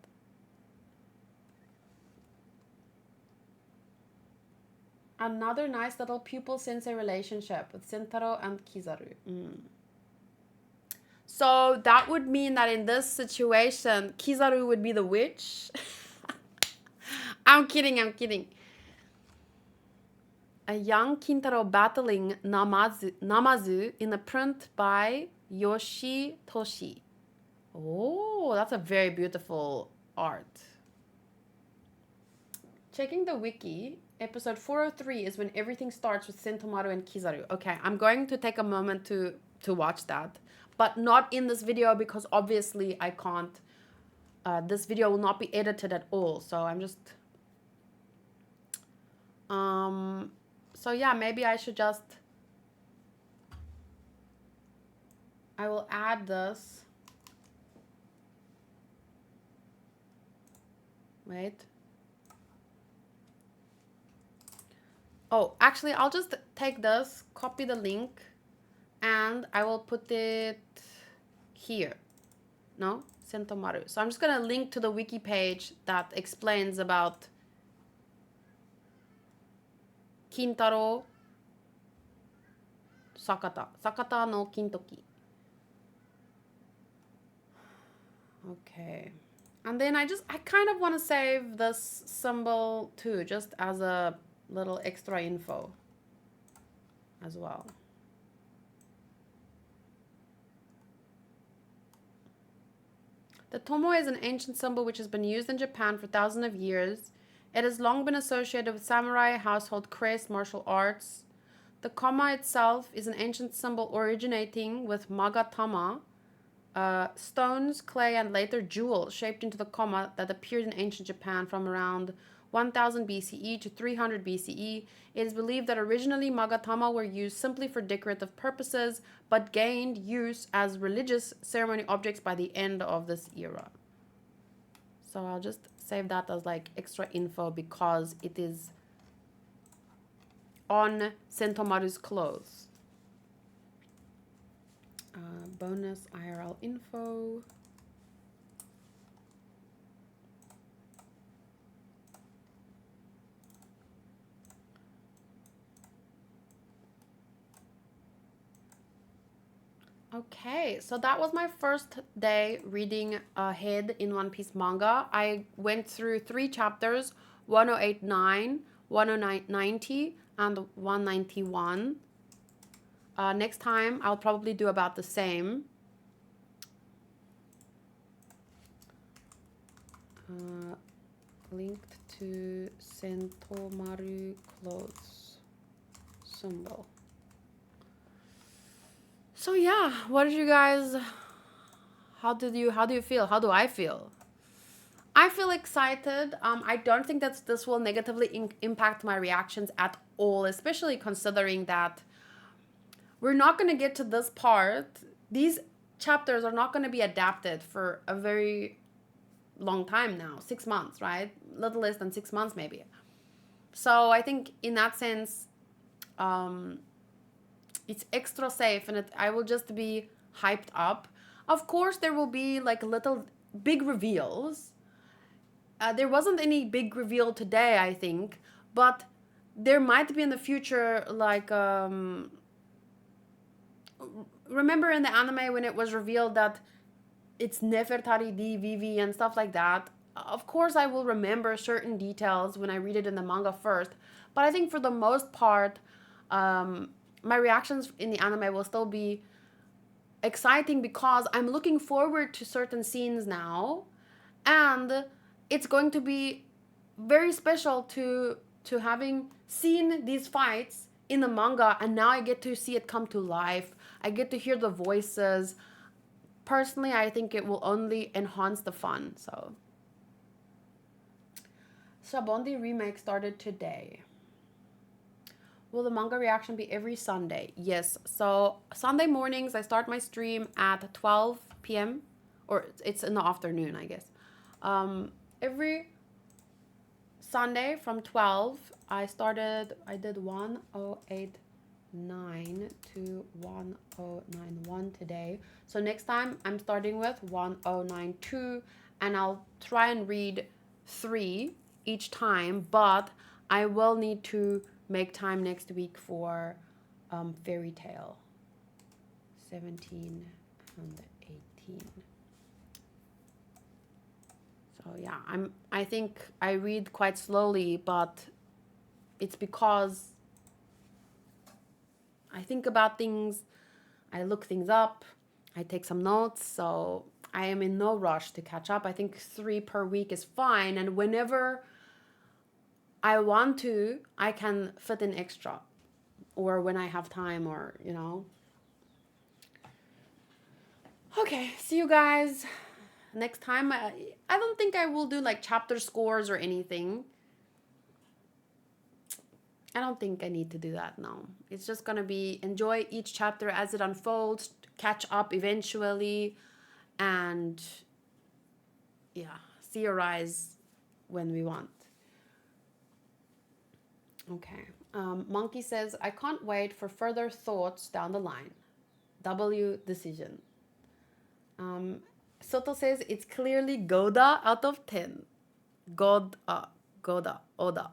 [SPEAKER 1] Another nice little pupil-sensei relationship with Sentaro and Kizaru. So that would mean that in this situation, Kizaru would be the witch. I'm kidding. A young Kintaro battling Namazu in a print by Yoshitoshi. Oh, that's a very beautiful art. Checking the wiki, episode 403 is when everything starts with Sentomaru and Kizaru. Okay, I'm going to take a moment to watch that, but not in this video because obviously I can't. This video will not be edited at all, so I'm just... So yeah, maybe I should just... I will add this. Wait. Oh, actually, I'll just take this, copy the link, and I will put it here. No? Sentomaru. So I'm just going to link to the wiki page that explains about Kintaro Sakata no Kintoki. Okay. And then I kind of want to save this symbol too, just as a little extra info as well. The tomo is an ancient symbol which has been used in Japan for thousands of years. It has long been associated with samurai, household crest, martial arts. The kama itself is an ancient symbol originating with magatama, stones, clay, and later jewels shaped into the kama that appeared in ancient Japan from around 1000 BCE to 300 BCE. It is believed that originally magatama were used simply for decorative purposes, but gained use as religious ceremony objects by the end of this era. So I'll just save that as like extra info because it is on Sentomaru's clothes. Bonus IRL info. Okay, so that was my first day reading ahead in One Piece manga. I went through 3 chapters, 1089, 1090, and 191. Next time, I'll probably do about the same. Linked to Sentomaru clothes symbol. So yeah, what did you guys, how do you feel? How do I feel? I feel excited. I don't think that this will negatively impact my reactions at all, especially considering that we're not going to get to this part. These chapters are not going to be adapted for a very long time now, 6 months, right? Little less than 6 months maybe. So I think in that sense, it's extra safe, and I will just be hyped up. Of course, there will be like little big reveals. There wasn't any big reveal today, I think, but there might be in the future, like, remember in the anime when it was revealed that it's Nefertari Vivi and stuff like that? Of course, I will remember certain details when I read it in the manga first, but I think for the most part, my reactions in the anime will still be exciting because I'm looking forward to certain scenes now, and it's going to be very special to having seen these fights in the manga, and now I get to see it come to life. I get to hear the voices. Personally, I think it will only enhance the fun. So Shabondi remake started today. Will the manga reaction be every Sunday? Yes. So Sunday mornings, I start my stream at 12 p.m. Or it's in the afternoon, I guess. Every Sunday from 12, I did 1089 to 1091 today. So next time, I'm starting with 1092, and I'll try and read 3 each time, but I will need to make time next week for Fairy Tale 17 and 18. So yeah, I think I read quite slowly, but it's because I think about things, I look things up, I take some notes, so I am in no rush to catch up. I think 3 per week is fine, and whenever I want to, I can fit in extra, or when I have time, or, you know. Okay, see you guys next time. I don't think I will do like chapter scores or anything. I don't think I need to do that now. It's just gonna be enjoy each chapter as it unfolds, catch up eventually, and yeah, see your eyes when we want. Okay. Monkey says, I can't wait for further thoughts down the line. W decision. Soto says, it's clearly Goda out of 10. Goda, Oda.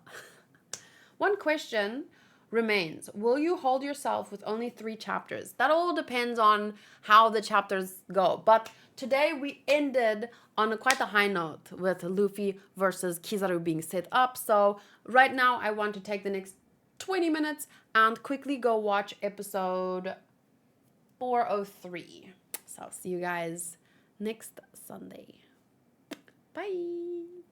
[SPEAKER 1] One question remains. Will you hold yourself with only 3 chapters? That all depends on how the chapters go. But today we ended on quite a high note with Luffy versus Kizaru being set up. So right now I want to take the next 20 minutes and quickly go watch episode 403. So see you guys next Sunday. Bye.